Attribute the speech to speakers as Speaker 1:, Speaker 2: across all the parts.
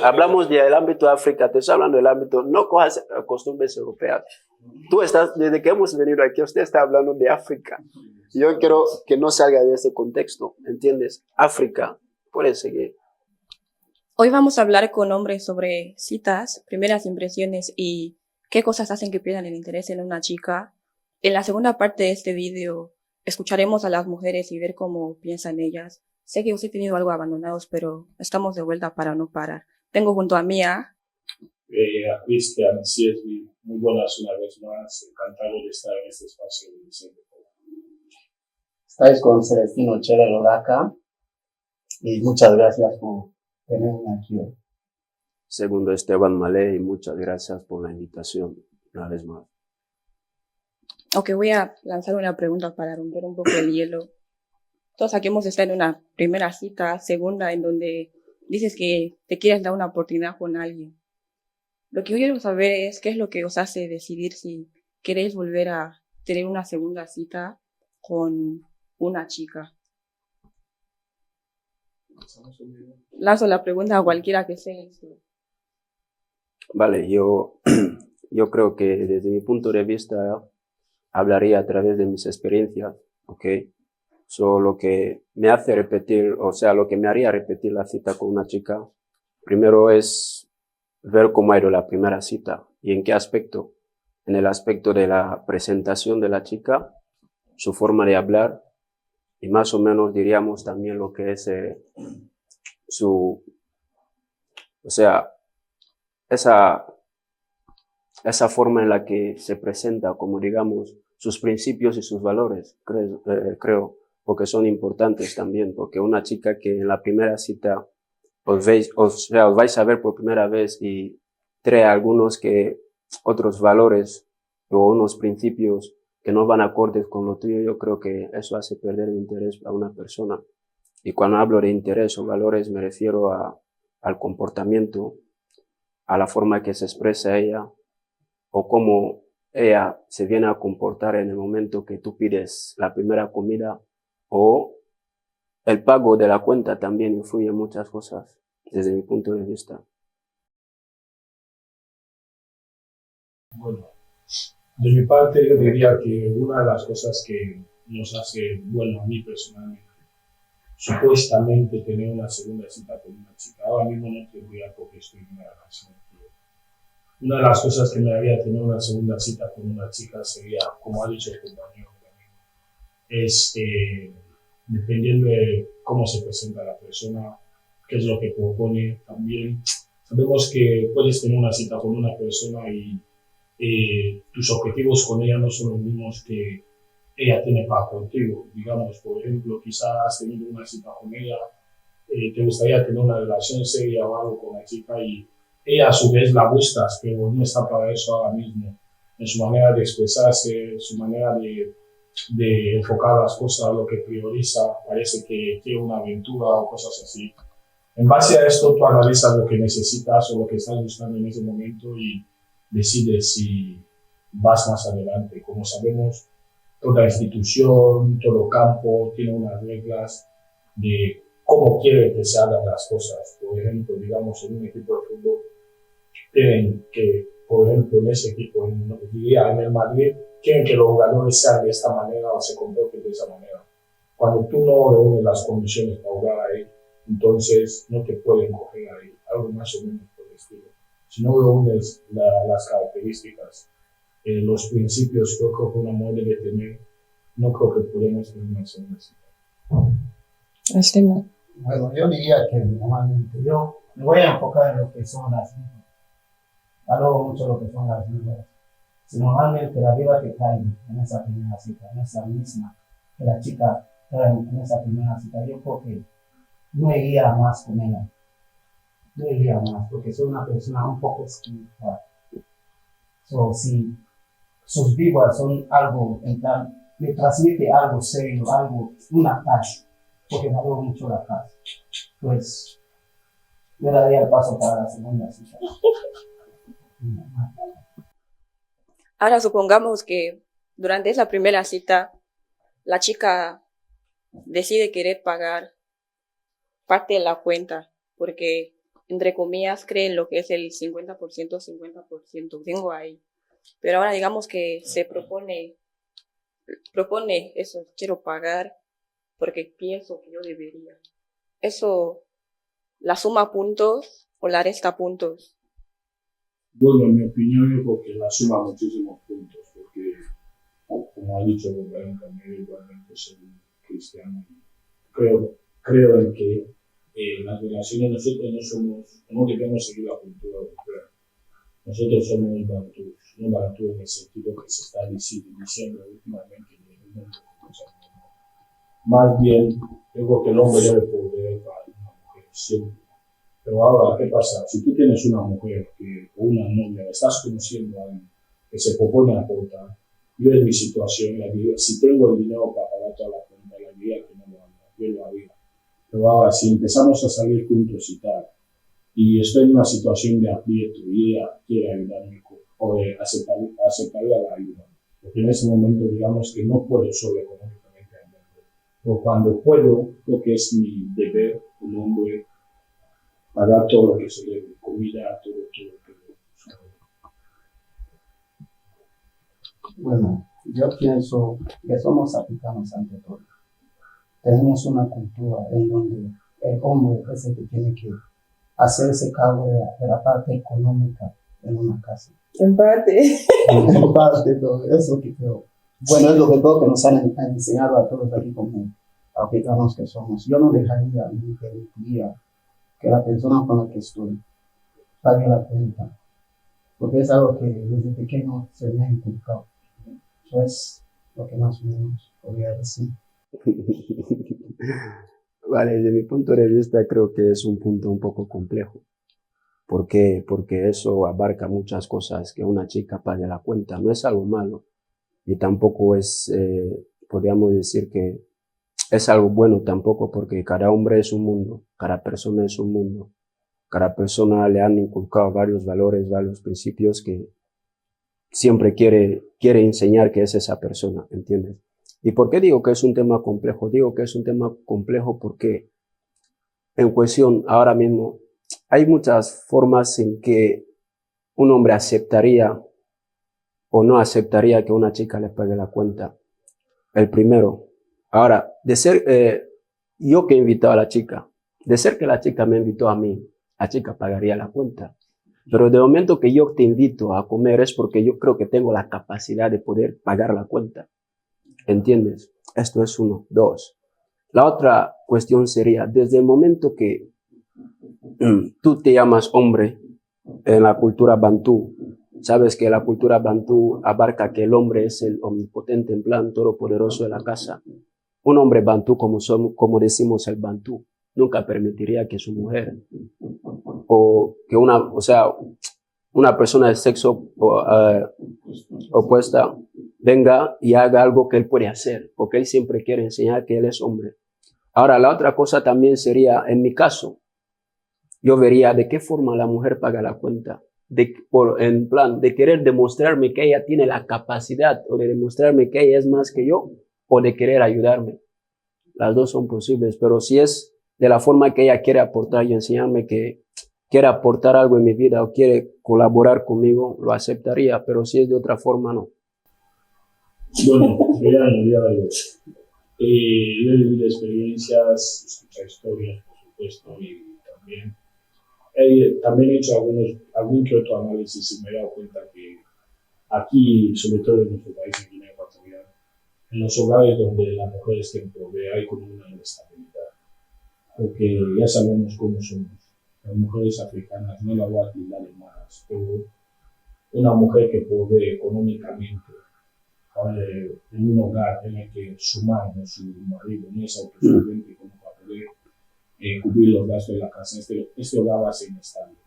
Speaker 1: Hablamos del ámbito de África, te estoy hablando del ámbito, no cojas costumbres europeas. Tú estás, desde que hemos venido aquí, usted está hablando de África. Yo quiero que no salga de ese contexto, ¿entiendes? África, puede seguir.
Speaker 2: Hoy vamos a hablar con hombres sobre citas, primeras impresiones y qué cosas hacen que pierdan el interés en una chica. En la segunda parte de este video escucharemos a las mujeres y ver cómo piensan ellas. Sé que os he tenido algo abandonados, pero estamos de vuelta para no parar. Tengo junto a Mía.
Speaker 3: A Cristian, CSB, muy buenas una vez más, encantado de estar en este espacio de diseño.
Speaker 4: Estáis con Celestino Chela Lolaca y muchas gracias por tenerme aquí hoy.
Speaker 1: Segundo, Esteban Malé, y muchas gracias por la invitación una vez más.
Speaker 2: Ok, voy a lanzar una pregunta para romper un poco el hielo. Todos aquí hemos estado en una primera cita, segunda, en donde dices que te quieres dar una oportunidad con alguien. Lo que yo quiero saber es qué es lo que os hace decidir si queréis volver a tener una segunda cita con una chica. Lanzo la pregunta a cualquiera que sea esto.
Speaker 1: Vale, yo creo que desde mi punto de vista hablaría a través de mis experiencias, ¿ok? Lo que me hace repetir, o sea, lo que me haría repetir la cita con una chica, primero es ver cómo ha ido la primera cita y en qué aspecto. En el aspecto de la presentación de la chica, su forma de hablar y más o menos diríamos también lo que es o sea, esa forma en la que se presenta, como digamos, sus principios y sus valores, creo, porque son importantes también, porque una chica que en la primera cita os vais a ver por primera vez y trae otros valores o unos principios que no van acordes con lo tuyo, yo creo que eso hace perder el interés a una persona. Y cuando hablo de interés o valores me refiero al comportamiento, a la forma que se expresa ella, o cómo ella se viene a comportar en el momento que tú pides la primera comida, o el pago de la cuenta también influye en muchas cosas, desde mi punto de vista.
Speaker 3: Bueno, de mi parte yo diría que una de las cosas que nos hace, bueno, a mí personalmente, supuestamente tener una segunda cita con una chica, ahora mismo no tendría porque estoy en una relación. Una de las cosas que me haría tener una segunda cita con una chica sería, como ha dicho el compañero, es dependiendo de cómo se presenta la persona, qué es lo que propone también. Sabemos que puedes tener una cita con una persona y tus objetivos con ella no son los mismos que ella tiene para contigo. Digamos, por ejemplo, quizás has tenido una cita con ella, te gustaría tener una relación seria o algo con la chica y ella a su vez la gustas, pero no está para eso ahora mismo. En su manera de expresarse, su manera de enfocar las cosas, lo que prioriza, parece que quiere una aventura o cosas así. En base a esto, tú analizas lo que necesitas o lo que estás buscando en ese momento y decides si vas más adelante. Como sabemos, toda institución, todo campo tiene unas reglas de cómo quiere que se hagan las cosas. Por ejemplo, digamos, en un equipo de fútbol, tienen que, por ejemplo, en ese equipo, en el Madrid, quieren que los jugadores sean de esta manera o se comporten de esa manera. Cuando tú no reúnes las condiciones para jugar ahí, entonces no te pueden coger ahí, algo más o menos por el estilo. Si no reúnes las características, los principios que yo creo que una mujer debe tener, no creo que podemos tener una segunda cita.
Speaker 4: Bueno, yo diría que normalmente yo me voy a enfocar en lo que son las vidas. Valoro mucho lo que son las vidas. Si normalmente la vida que cae en esa primera cita, en esa misma que la chica trae en esa primera cita, yo creo que no iría más con ella. No iría más, porque soy una persona un poco espiritual. Si sus vibras son algo, en plan, me transmite algo serio, una paz, porque valoro mucho la paz. Pues, yo daría el paso para la segunda cita.
Speaker 2: Ahora supongamos que durante esa primera cita la chica decide querer pagar parte de la cuenta porque entre comillas, cree en lo que es el 50%, 50%. Tengo ahí. Pero ahora digamos que se propone eso, quiero pagar porque pienso que yo debería. Eso, ¿la suma puntos o la resta puntos?
Speaker 3: Bueno, en mi opinión, yo creo que la suma muchísimos puntos, porque, como ha dicho Verónica, yo igualmente soy cristiano. Creo en que las relaciones nosotros no debemos seguir la cultura europea. Nosotros somos bantús, no bantú en el sentido que se está diciendo últimamente en el mundo. Más bien, yo creo que el hombre debe poder para una mujer siempre. Pero ahora, ¿qué pasa? Si tú tienes una mujer o una novia, estás conociendo a alguien que se propone a aportar, yo en mi situación, la diría, si tengo el dinero para pagar toda la cuenta, la diría que no lo haga, yo lo haría. Pero ahora, si empezamos a salir juntos y tal, y estoy en una situación de aprieto y ella quiere ayudarme, o aceptaría la ayuda. Porque en ese momento, digamos que no puedo solo económicamente hablando. Pero cuando puedo, creo que es mi deber como hombre pagar todo lo que se debe, comida, todo.
Speaker 4: Bueno, yo pienso que somos africanos ante todo. Tenemos una cultura en donde el hombre es el que tiene que hacerse cargo de la parte económica en una casa.
Speaker 2: En parte.
Speaker 4: En parte, todo eso que creo. Bueno, es lo que creo que nos han enseñado a todos aquí como africanos que somos. Yo no dejaría ni permitiría que la persona con la que estoy pague la cuenta, porque es algo que desde pequeño se me ha inculcado. Eso es lo que más o menos podría decir.
Speaker 1: Vale, desde mi punto de vista creo que es un punto un poco complejo. ¿Por qué? Porque eso abarca muchas cosas, que una chica pague la cuenta. No es algo malo y tampoco es, podríamos decir que es algo bueno tampoco, porque cada hombre es un mundo, cada persona es un mundo. Cada persona le han inculcado varios valores, varios principios que siempre quiere enseñar que es esa persona, ¿entiendes? ¿Y por qué digo que es un tema complejo? Digo que es un tema complejo porque en cuestión ahora mismo hay muchas formas en que un hombre aceptaría o no aceptaría que una chica le pague la cuenta. El primero, ahora, de ser yo que he invitado a la chica, de ser que la chica me invitó a mí, la chica pagaría la cuenta. Pero de momento que yo te invito a comer es porque yo creo que tengo la capacidad de poder pagar la cuenta. ¿Entiendes? Esto es uno. Dos. La otra cuestión sería, desde el momento que tú te llamas hombre en la cultura bantú, sabes que la cultura bantú abarca que el hombre es el omnipotente, en plan todopoderoso de la casa. Un hombre bantú, como decimos el bantú, nunca permitiría que su mujer o que una persona de sexo opuesta venga y haga algo que él puede hacer, porque él siempre quiere enseñar que él es hombre. Ahora, la otra cosa también sería, en mi caso, yo vería de qué forma la mujer paga la cuenta, en plan de querer demostrarme que ella tiene la capacidad o de demostrarme que ella es más que yo o de querer ayudarme. Las dos son posibles, pero si es de la forma que ella quiere aportar y enseñarme que quiere aportar algo en mi vida o quiere colaborar conmigo, lo aceptaría, pero si es de otra forma, no.
Speaker 3: Bueno, voy a añadir algo. Yo he vivido experiencias, escuchado historias, por supuesto, y también he hecho algún que otro análisis y me he dado cuenta que aquí, sobre todo en nuestro país, en Guinea Ecuatorial, en los hogares donde la mujer es quien provee, hay como una inestabilidad. Porque ya sabemos cómo somos. Las mujeres africanas, no la voy a tildar de malas, pero una mujer que provee económicamente en un hogar en el que su marido, su marido no es autosuficiente como para poder cubrir los gastos de la casa, este hogar va a ser inestable.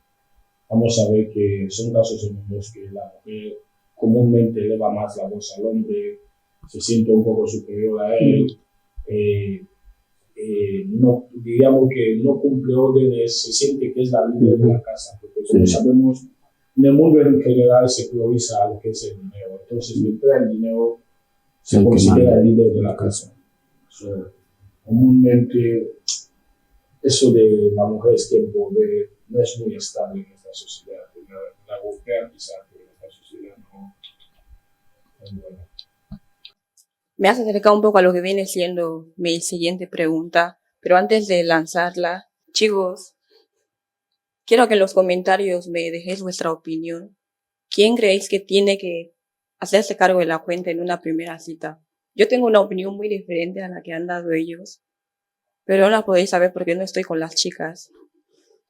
Speaker 3: Vamos a ver que son casos en los que la mujer comúnmente eleva más la voz al hombre, se siente un poco superior a él, no, digamos que no cumple órdenes, se siente que es la líder de la casa, porque como sabemos, en el mundo en general se prioriza lo que es el dinero, entonces mientras el dinero se considera el líder de la casa. Comúnmente eso de la mujer es quien provee no es muy estable en esta sociedad. La europea quizá, pero en esta sociedad no es buena.
Speaker 2: Me has acercado un poco a lo que viene siendo mi siguiente pregunta, pero antes de lanzarla, chicos, quiero que en los comentarios me dejéis vuestra opinión. ¿Quién creéis que tiene que hacerse cargo de la cuenta en una primera cita? Yo tengo una opinión muy diferente a la que han dado ellos, pero no la podéis saber porque no estoy con las chicas.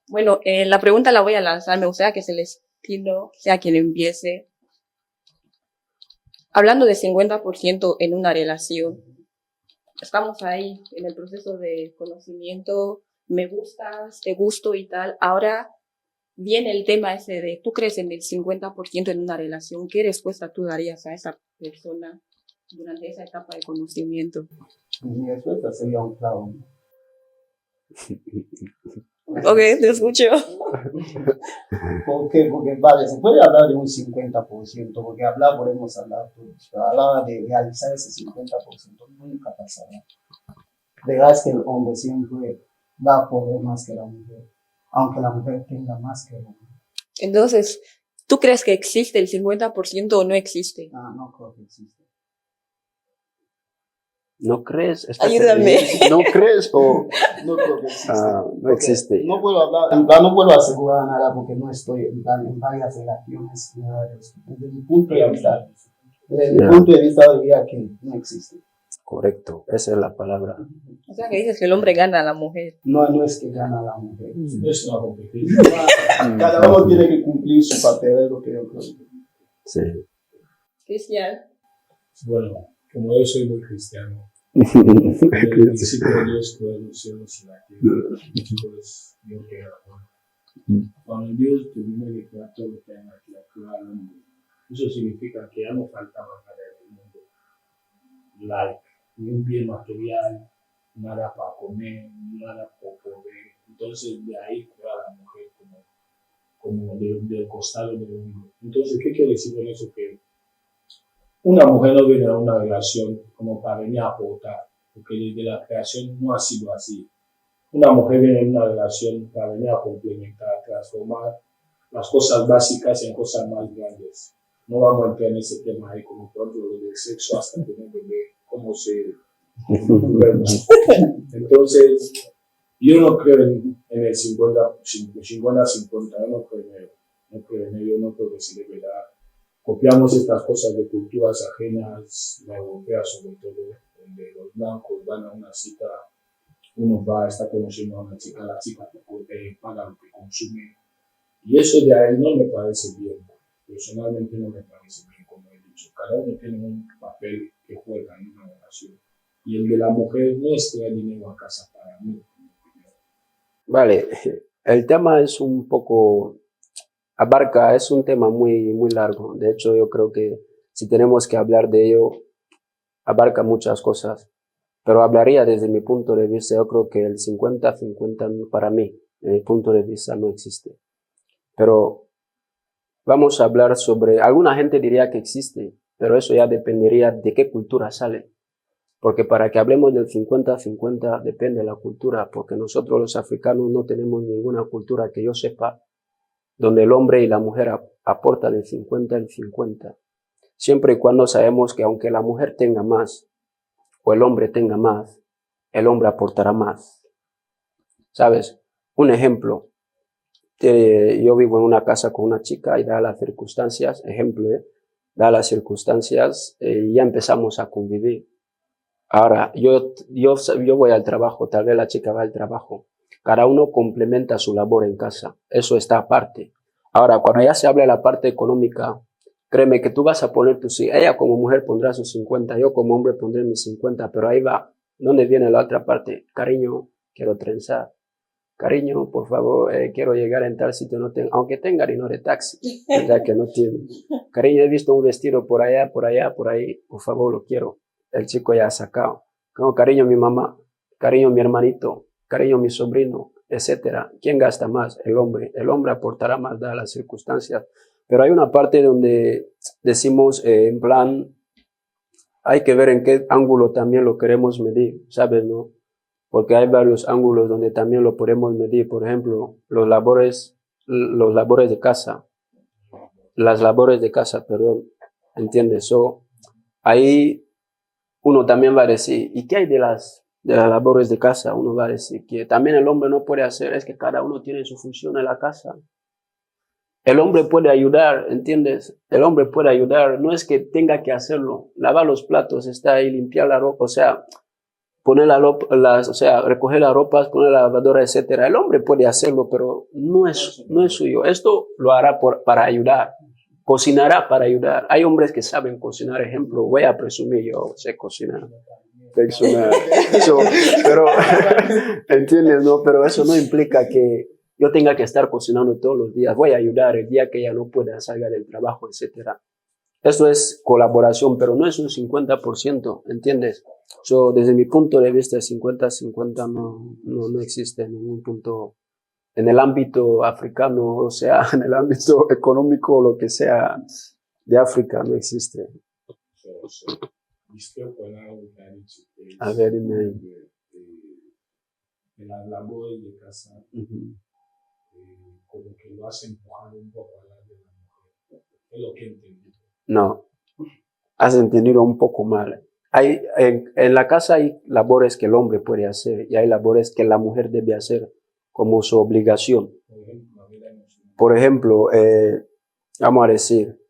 Speaker 2: Bueno, la pregunta la voy a lanzar. Me gustaría que Celestino sea quien empiece. Hablando de 50% en una relación, estamos ahí en el proceso de conocimiento, me gustas, te gusto y tal. Ahora viene el tema ese de, ¿tú crees en el 50% en una relación? ¿Qué respuesta tú darías a esa persona durante esa etapa de conocimiento?
Speaker 4: Mi respuesta sería un clavo.
Speaker 2: Ok, te escucho.
Speaker 4: ¿Por qué? Porque, vale, se puede hablar de un 50%, porque hablar podemos hablar todos, pero hablar de realizar ese 50% nunca pasará. Verás que el hombre siempre va a poder más que la mujer, aunque la mujer tenga más que el hombre.
Speaker 2: Entonces, ¿tú crees que existe el 50% o no existe?
Speaker 4: No creo que exista.
Speaker 1: ¿No crees?
Speaker 2: Ayúdame.
Speaker 1: ¿No crees o...?
Speaker 4: No creo que exista.
Speaker 1: No existe.
Speaker 4: No puedo hablar, en plan, no puedo asegurar nada porque no estoy en plan en varias relaciones. Desde mi punto de vista, diría que no existe.
Speaker 1: Correcto, esa es la palabra.
Speaker 2: O sea, que dices que el hombre gana a la mujer.
Speaker 4: No es que gana la mujer.
Speaker 3: No es una competencia.
Speaker 4: Cada uno tiene que cumplir su papel, es lo que yo creo.
Speaker 1: Sí.
Speaker 2: Cristian.
Speaker 3: Bueno, como yo soy muy cristiano, en el principio Dios creó los cielos y la tierra, pues Dios crea la tierra. Cuando Dios terminó de crear todo lo que hay en la tierra, creó al hombre. Eso significa que ya no faltaba nada en el mundo. Ni un bien material, nada para comer, nada para comer. Entonces de ahí creó a la mujer como del costado del hombre. Entonces, ¿qué quiero decir con eso? Que una mujer no viene a una relación como para venir a aportar, porque desde la creación no ha sido así. Una mujer viene en una relación para venir a complementar, a transformar las cosas básicas en cosas más grandes. No vamos a entrar en ese tema ahí, como por ejemplo lo del sexo hasta tener bebé, cómo se... Entonces, yo no creo en el 50-50, yo no creo en ello. No creo en ello, no creo que se debe dar. Copiamos estas cosas de culturas ajenas, la europea sobre todo, donde los blancos van a una cita, uno va, está conociendo a una chica, la chica paga lo que consume. Y eso de ahí no me parece bien. Personalmente no me parece bien, como he dicho. Cada uno tiene un papel que juega en una relación. Y el de la mujer no es traer dinero a casa para mí.
Speaker 1: Vale, el tema es un poco... es un tema muy, muy largo. De hecho, yo creo que si tenemos que hablar de ello, abarca muchas cosas. Pero hablaría desde mi punto de vista, yo creo que el 50-50 para mí, desde mi punto de vista, no existe. Pero vamos a hablar sobre, alguna gente diría que existe, pero eso ya dependería de qué cultura sale. Porque para que hablemos del 50-50 depende de la cultura, porque nosotros los africanos no tenemos ninguna cultura que yo sepa donde el hombre y la mujer aportan el 50-50. Siempre y cuando sabemos que aunque la mujer tenga más o el hombre tenga más, el hombre aportará más. ¿Sabes? Un ejemplo, yo vivo en una casa con una chica y dadas las circunstancias, dadas las circunstancias, ya empezamos a convivir. Ahora, yo voy al trabajo, tal vez la chica va al trabajo. Cada uno complementa su labor en casa. Eso está aparte. Ahora, cuando ya se habla de la parte económica, créeme que tú vas a poner ella como mujer pondrá sus 50, yo como hombre pondré mis 50, pero ahí va. ¿Dónde viene la otra parte? Cariño, quiero trenzar. Cariño, por favor, quiero llegar en tal sitio, aunque tenga dinero de taxi, ya que no tiene. Cariño, he visto un vestido por allá, por ahí, por favor, lo quiero. El chico ya ha sacado. No, cariño, mi mamá, cariño, mi hermanito, cariño, mi sobrino, etcétera. ¿Quién gasta más? El hombre. El hombre aportará más dadas las circunstancias. Pero hay una parte donde decimos, en plan, hay que ver en qué ángulo también lo queremos medir, ¿sabes, no? porque hay varios ángulos donde también lo podemos medir. Por ejemplo, las labores de casa, perdón, ¿entiendes? So, ahí uno también va a decir, ¿y qué hay de las labores de casa? Uno va a decir que también el hombre no puede hacer, es que cada uno tiene su función en la casa. El hombre puede ayudar, ¿entiendes? El hombre puede ayudar, no es que tenga que hacerlo. Lavar los platos, está ahí, limpiar la ropa, o sea, poner recoger las ropas, poner la lavadora, etcétera. El hombre puede hacerlo, pero no es suyo. Esto lo hará para ayudar. Cocinará para ayudar. Hay hombres que saben cocinar, ejemplo, voy a presumir, yo sé cocinar. Pero, ¿entiendes? No, pero eso no implica que yo tenga que estar cocinando todos los días. Voy a ayudar el día que ella no pueda salga del trabajo, etcétera. Eso es colaboración, pero no es un 50%, ¿entiendes? So, desde mi punto de vista, 50-50 no existe en ningún punto. En el ámbito africano, o sea, en el ámbito económico, lo que sea de África, no existe.
Speaker 3: Discrepo en algo que ha dicho, que
Speaker 1: A ver, dime.
Speaker 3: de las labores de casa, como que lo has empujado un poco a la de la mujer. Es lo que he entendido.
Speaker 1: No, has entendido un poco mal. En la casa hay labores que el hombre puede hacer y hay labores que la mujer debe hacer como su obligación. Por ejemplo, vamos a decir,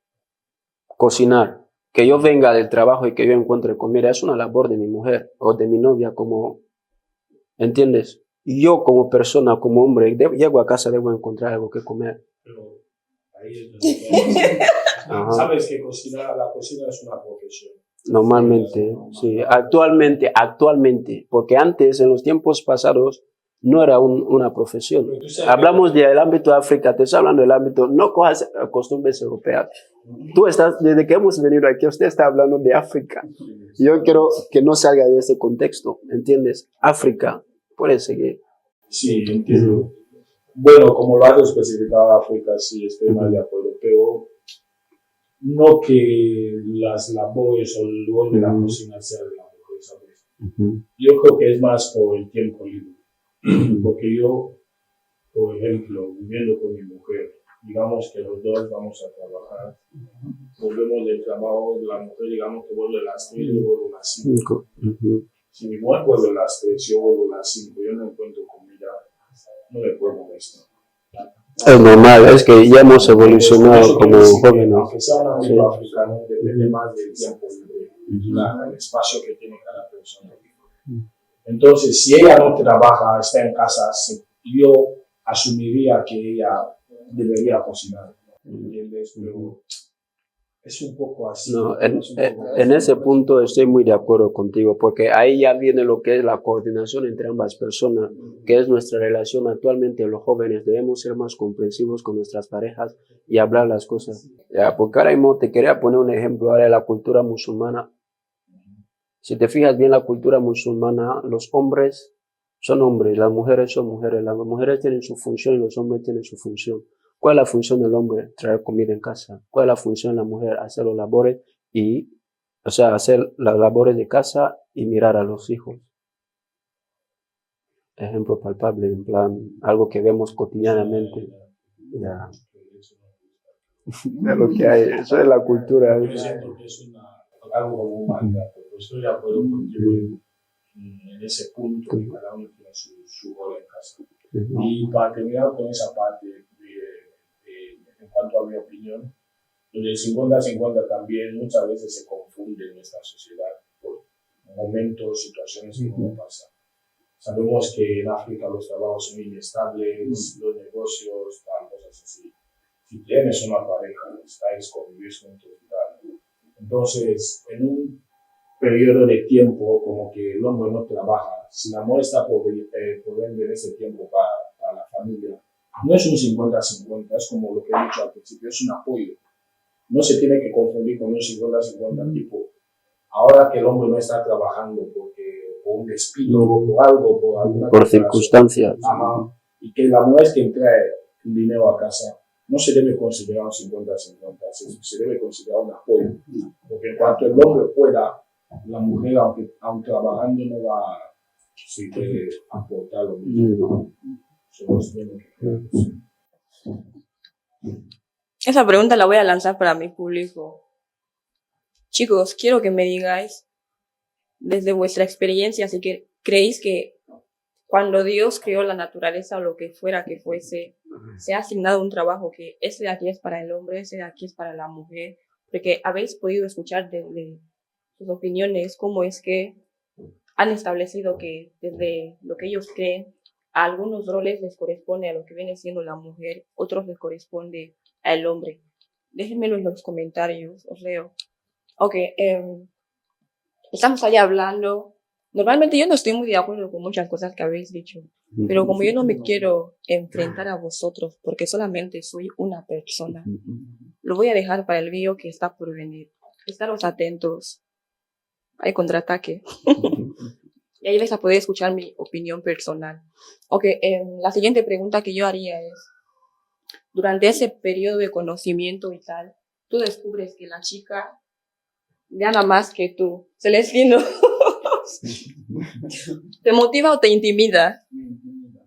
Speaker 1: cocinar. Que yo venga del trabajo y que yo encuentre comida es una labor de mi mujer o de mi novia, como, ¿entiendes? Y yo como persona, como hombre, llego a casa, debo encontrar algo que comer.
Speaker 3: Pero ahí es donde sabes que la cocina es una profesión.
Speaker 1: Normalmente, sí. Actualmente, porque antes, en los tiempos pasados, no era una profesión. Hablamos del ámbito de África, te estoy hablando del ámbito, no cojas costumbres europeas. Desde que hemos venido aquí, usted está hablando de África. Yo quiero que no salga de ese contexto, ¿entiendes? África, puede seguir.
Speaker 3: Sí, entiendo. Bueno, como lo has especificado África, sí, estoy más de acuerdo, pero no que las labores o el rol de la cocina sea de la mujer, ¿sabes? Yo creo que es más por el tiempo libre. Porque yo, por ejemplo, viviendo con mi mujer, digamos que los dos vamos a trabajar, volvemos del trabajo, la mujer digamos que vuelve a las 3, yo vuelvo a las 5. Si mi mujer vuelve a las 3, yo vuelvo a las 5, yo no encuentro comida, no me puedo molestar.
Speaker 1: Es normal, es que ya hemos evolucionado como jóvenes.
Speaker 3: Aunque sea un ámbito africano, depende más del tiempo libre, el espacio que tiene cada persona. Entonces, si ella no trabaja, está en casa, yo asumiría que ella debería cocinar, ¿entiendes? Pero es un poco así.
Speaker 1: No, en ese punto estoy muy de acuerdo contigo, porque ahí ya viene lo que es la coordinación entre ambas personas, que es nuestra relación actualmente. Los jóvenes debemos ser más comprensivos con nuestras parejas y hablar las cosas. Ya, porque ahora mismo te quería poner un ejemplo ahora de la cultura musulmana. Si te fijas bien, la cultura musulmana, los hombres son hombres, las mujeres son mujeres. Las mujeres tienen su función y los hombres tienen su función. ¿Cuál es la función del hombre? Traer comida en casa. ¿Cuál es la función de la mujer? Hacer los labores hacer las labores de casa y mirar a los hijos. Ejemplo palpable, en plan, algo que vemos cotidianamente. Ya. Es lo que hay, eso es la cultura.
Speaker 3: Yo siento que es algo como un mandato, pero estoy de acuerdo contigo en ese punto, que cada uno tiene su rol en casa. Y para terminar con esa parte, en cuanto a mi opinión, lo del 50-50 también muchas veces se confunde en nuestra sociedad por momentos, situaciones que no pasan. Sabemos que en África los trabajos son inestables, los negocios, tal, cosas así. Si tienes una pareja, estáis convivir juntos y tal. Entonces, en un periodo de tiempo como que el hombre no trabaja, si la mujer está por vender ese tiempo para la familia, no es un 50-50, es como lo que he dicho al principio, es un apoyo. No se tiene que confundir con un 50-50 tipo. Ahora que el hombre no está trabajando por un despido, por algo, por alguna
Speaker 1: por circunstancias.
Speaker 3: Y que la mujer es quien trae dinero a casa, no se debe considerar un 50-50, se debe considerar un apoyo. Porque en cuanto el hombre pueda, la mujer, aunque trabajando, no va sí puede aportar lo mismo. Somos buenos.
Speaker 2: Esa pregunta la voy a lanzar para mi público. Chicos, quiero que me digáis, desde vuestra experiencia, si que creéis que cuando Dios creó la naturaleza o lo que fuera que fuese, se ha asignado un trabajo que ese de aquí es para el hombre, ese de aquí es para la mujer, porque habéis podido escuchar de sus opiniones cómo es que han establecido que desde lo que ellos creen, a algunos roles les corresponde a lo que viene siendo la mujer, otros les corresponde al hombre. Déjenmelo en los comentarios, os leo. Ok, estamos allá hablando. Normalmente yo no estoy muy de acuerdo con muchas cosas que habéis dicho, pero como yo no me quiero enfrentar a vosotros, porque solamente soy una persona, lo voy a dejar para el video que está por venir. Estaros atentos. Hay contraataque. Y ahí vais a poder escuchar mi opinión personal. Ok, la siguiente pregunta que yo haría es, durante ese periodo de conocimiento y tal, tú descubres que la chica gana más que tú. Celestino, ¿te motiva o te intimida?
Speaker 4: Me intimida.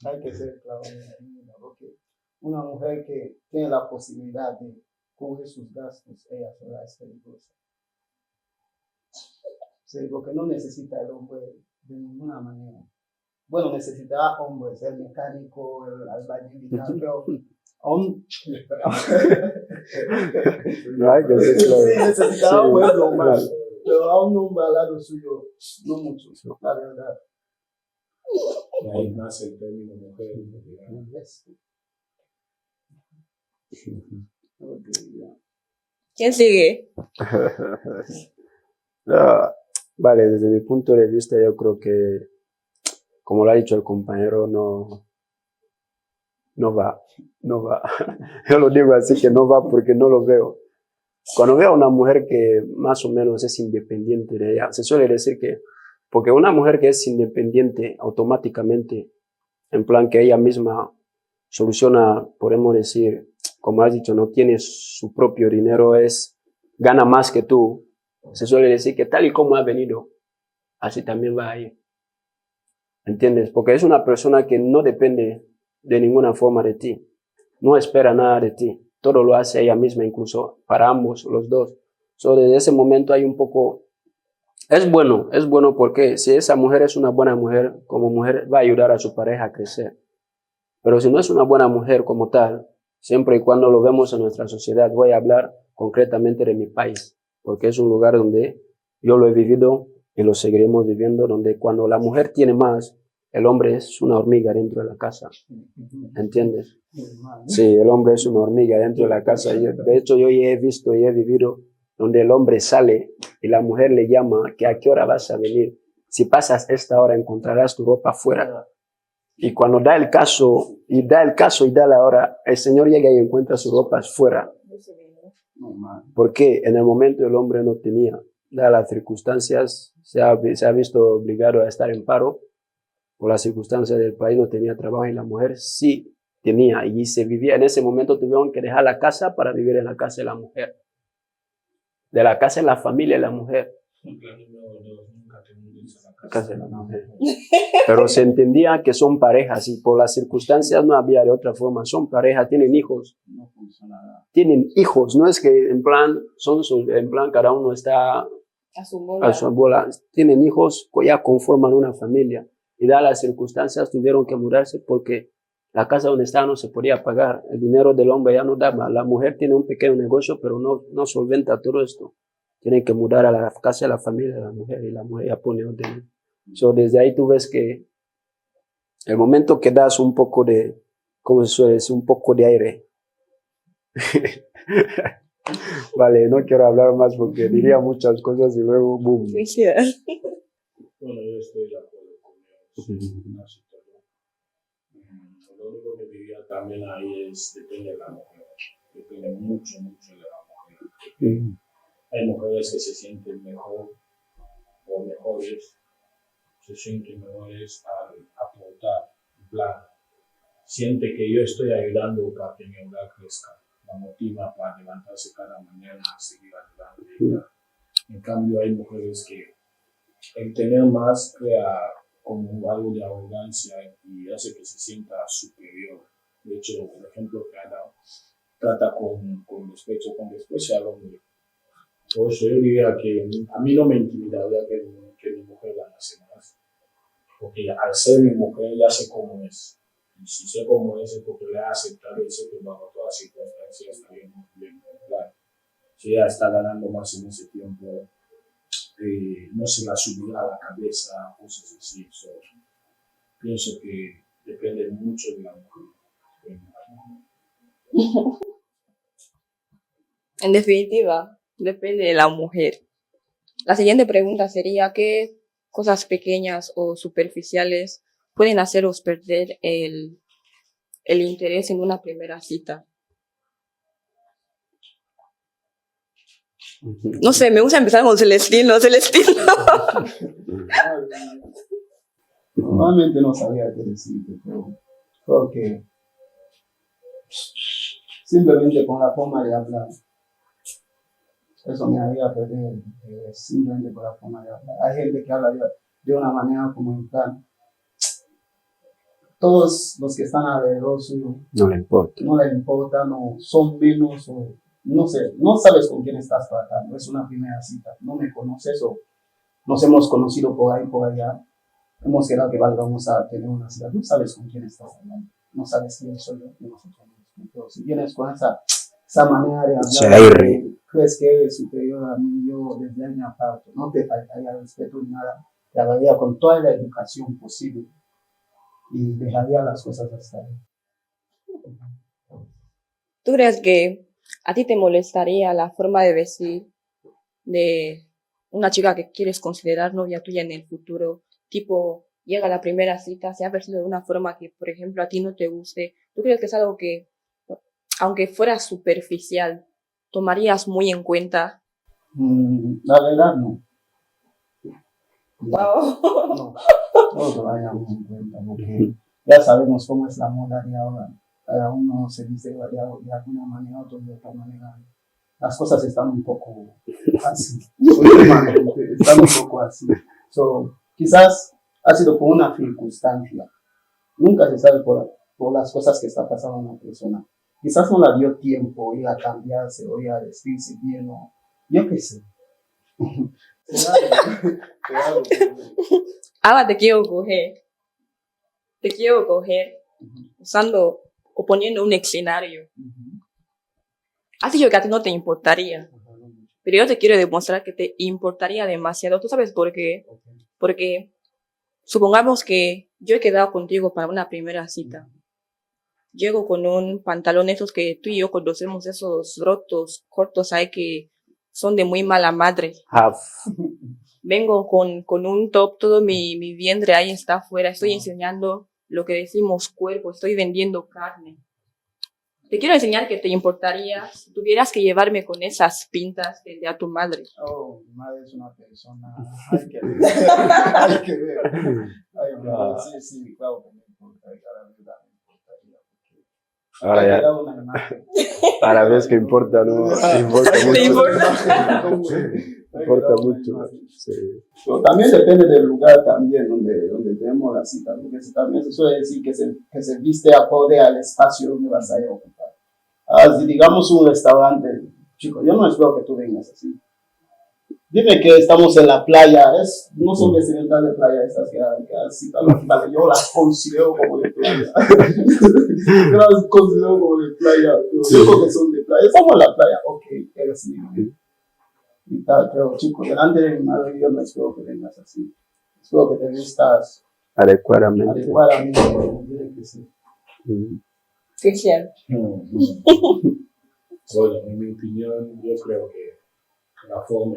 Speaker 4: Hay que ser claro, me intimida, porque una mujer que tiene la posibilidad de cubrir sus gastos, ella sola es peligrosa. Sí, porque no necesita el hombre de ninguna manera. Bueno, necesitaba hombres, el mecánico, el albañil y tal, pero aún...
Speaker 1: No hay que ser claro.
Speaker 4: Sí, necesitaba
Speaker 1: Sí,
Speaker 4: hombres normal,
Speaker 1: claro.
Speaker 4: pero a un hombre al lado suyo, no mucho, la verdad.
Speaker 3: Y ahí nace el término mujer.
Speaker 2: ¿Quién sigue?
Speaker 1: No, vale, desde mi punto de vista yo creo que, como lo ha dicho el compañero, no va. Yo lo digo así que no va porque no lo veo. Cuando veo a una mujer que más o menos es independiente de ella, se suele decir que, porque una mujer que es independiente automáticamente, en plan que ella misma soluciona, podemos decir, como has dicho, no tiene su propio dinero, gana más que tú, se suele decir que tal y como ha venido, así también va a ir. ¿Entiendes? Porque es una persona que no depende de ninguna forma de ti, no espera nada de ti, todo lo hace ella misma, incluso para ambos, los dos. Desde ese momento hay un poco, es bueno porque si esa mujer es una buena mujer, como mujer va a ayudar a su pareja a crecer. Pero si no es una buena mujer como tal, siempre y cuando lo vemos en nuestra sociedad, voy a hablar concretamente de mi país, porque es un lugar donde yo lo he vivido y lo seguiremos viviendo, donde cuando la mujer tiene más, el hombre es una hormiga dentro de la casa. ¿Entiendes? Sí, el hombre es una hormiga dentro de la casa. De hecho, yo ya he visto y he vivido donde el hombre sale y la mujer le llama que a qué hora vas a venir. Si pasas esta hora encontrarás tu ropa afuera. Y cuando da el caso y da la hora, el Señor llega y encuentra sus ropas fuera. ¿Por qué? En el momento el hombre no tenía. Dadas las circunstancias, se ha visto obligado a estar en paro. Por las circunstancias del país no tenía trabajo y la mujer sí tenía y se vivía. En ese momento tuvieron que dejar la casa para vivir en la casa de la mujer. De la casa de la familia de la mujer. Casa de la mujer. Pero se entendía que son parejas y por las circunstancias no había de otra forma. Son parejas, tienen hijos. Tienen hijos, no es que en plan, cada uno está a su bola. Tienen hijos, ya conforman una familia. Y dadas las circunstancias tuvieron que mudarse porque la casa donde estaban no se podía pagar. El dinero del hombre ya no daba. La mujer tiene un pequeño negocio, pero no solventa todo esto. Tienen que mudar a la casa de la familia de la mujer y la mujer ya pone orden. Desde ahí tú ves que el momento que das un poco de, ¿cómo se suele decir? Un poco de aire. Vale, no quiero hablar más porque diría muchas cosas y luego boom.
Speaker 3: Bueno, yo estoy de acuerdo con una situación. Lo único que diría también ahí depende de la mujer. Depende mucho de la mujer. Hay mujeres que se sienten mejor o mejores, se sienten mejores al aportar, en plan, siente que yo estoy ayudando para que mi hogar crezca, la motiva para levantarse cada mañana a seguir adelante. En cambio, hay mujeres que el tener más crea como algo de arrogancia y hace que se sienta superior. De hecho, el ejemplo que ha dado trata con desprecio al hombre. Por eso yo diría que a mí no me intimidaría que mi mujer ganase más, porque al ser mi mujer ya sé cómo es. Y si sé cómo es porque le ha aceptado y sé que bajo todas circunstancias estaría muy bien. Claro, si ella está ganando más en ese tiempo, no se la subirá a la cabeza, cosas así. So, pienso que depende mucho de la mujer.
Speaker 2: En definitiva, depende de la mujer. La siguiente pregunta sería, ¿qué cosas pequeñas o superficiales pueden haceros perder el interés en una primera cita? No sé, me gusta empezar con Celestino.
Speaker 4: Normalmente no sabía qué decirte, pero creo que simplemente con la forma de hablar, eso me haría perder, simplemente por la forma de hablar. Hay gente que habla de una manera como en plan, todos los que están alrededor suyo
Speaker 1: No le importa.
Speaker 4: no les importa, no son menos, o no sé, no sabes con quién estás tratando. Es una primera cita, no me conoces o nos hemos conocido por ahí, por allá. Hemos quedado que vamos a tener una cita. No sabes con quién estás hablando, no sabes quién soy yo, no sé quién eres tú. Pero si vienes con esa manera de hablar, crees que eres superior a mí, yo desde ahí me aparto. No te faltaría respeto ni nada. Te hablaría con toda la educación posible y dejaría las cosas hasta ahí.
Speaker 2: ¿Tú crees que a ti te molestaría la forma de vestir de una chica que quieres considerar novia tuya en el futuro? Tipo, llega la primera cita, se ha vestido de una forma que, por ejemplo, a ti no te guste. ¿Tú crees que es algo que, aunque fuera superficial, tomarías muy en cuenta?
Speaker 4: La verdad, no.
Speaker 2: Wow.
Speaker 4: No lo vayamos en cuenta, porque ya sabemos cómo es la moda de ahora. Cada uno se dice de alguna manera, otro de otra manera. Las cosas están un poco así. Últimamente están un poco así. So, quizás ha sido por una circunstancia. Nunca se sabe por las cosas que está pasando una persona. Quizás no le dio tiempo ir a cambiarse o ir a vestirse bien o yo qué sé.
Speaker 2: Ahora te quiero coger. Te quiero coger usando o poniendo un escenario. Has dicho que a ti no te importaría. Pero yo te quiero demostrar que te importaría demasiado. ¿Tú sabes por qué? Porque supongamos que yo he quedado contigo para una primera cita. Llego con un pantalón esos que tú y yo conocemos, esos rotos, cortos ahí que son de muy mala madre. Vengo con un top, todo mi vientre ahí está afuera. Estoy enseñando lo que decimos cuerpo, estoy vendiendo carne. Te quiero enseñar que te importaría si tuvieras que llevarme con esas pintas de a tu madre.
Speaker 4: Oh, mi madre es una persona. Hay que ver. Hay que ver. Sí, claro que me importaría, la verdad me importaría.
Speaker 1: Ahora ya. Ahora ves que importa, ¿no? Importa mucho. Sí.
Speaker 4: Pero también depende del lugar también donde tenemos la cita, porque también se suele decir que se viste acorde al espacio donde vas a ir a ocupar. Si digamos un restaurante, chico, yo no espero que tú vengas así. Dime que estamos en la playa, no son vestimentas de playa estas que así, yo las considero como de playa. Yo las considero como de playa, yo creo que son de playa. Estamos en la playa, ok, eres libre. Y tal, pero chico, delante de mi madre yo no espero que vengas así. Espero que te vistas
Speaker 1: adecuadamente.
Speaker 4: Tiene que ser.
Speaker 2: Cristian.
Speaker 3: Bueno, en mi opinión, yo creo que la forma,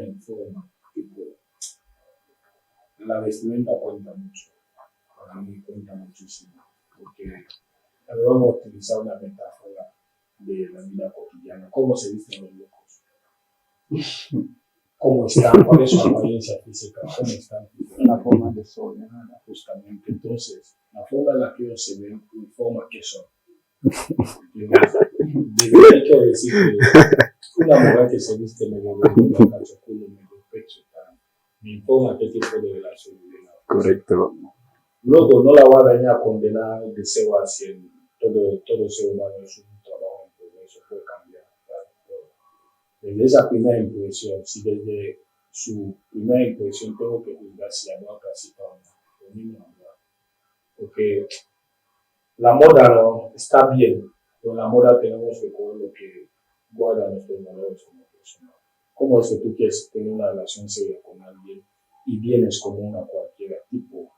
Speaker 3: tipo, la vestimenta cuenta mucho. Para mí cuenta muchísimo. Porque vamos a utilizar una metáfora de la vida cotidiana. ¿Cómo se visten los locos? ¿Cómo están? ¿Cuál es su apariencia física? ¿Cómo están?
Speaker 4: Una forma de sol, nada.
Speaker 3: Justamente. Entonces, la forma en la que ellos se ven informa qué son. Hay que decir que una mujer que se viste medio de calzoculo, medio pecho, me informa qué tipo de relación viene.
Speaker 1: Correcto.
Speaker 3: Luego no la voy a venir a condenar de 0 a 100. Todo ser humano es un trabajo, eso puede cambiar. Claro. Desde esa primera impresión, si desde su primera impresión tengo que juzgar si habrá casi para mí no habrá. Porque la moda no está bien, pero la moda tenemos que coger lo que guarda nuestros valores como personas. ¿Cómo es que tú quieres tener una relación seria con alguien y vienes como una cualquiera,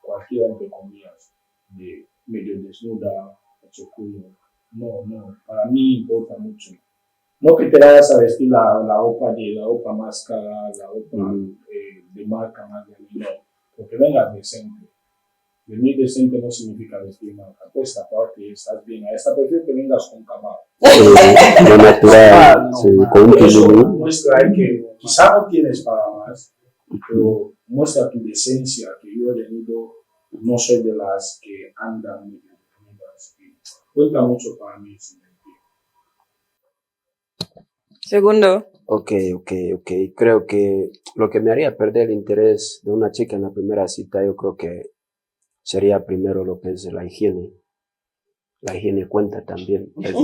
Speaker 3: cualquiera entre comillas, de medio desnuda, hecho culo? No, para mí importa mucho. No que te vayas a vestir la ropa más cara, la ropa de marca más grande, no, porque vengas decente. Venir decente no significa vestir marca. Pues aparte, estás bien. A esta prefiero que vengas con cabal.
Speaker 1: Lo natural, sí, con un
Speaker 3: Eso
Speaker 1: pilín.
Speaker 3: muestra que quizá no tienes para más, pero muestra tu decencia, que yo he venido, no soy de las que andan medio desnudas. Cuenta mucho para mí, sin mentir.
Speaker 2: Segundo,
Speaker 1: Ok. Creo que lo que me haría perder el interés de una chica en la primera cita, yo creo que sería primero lo que es la higiene. La higiene cuenta también. El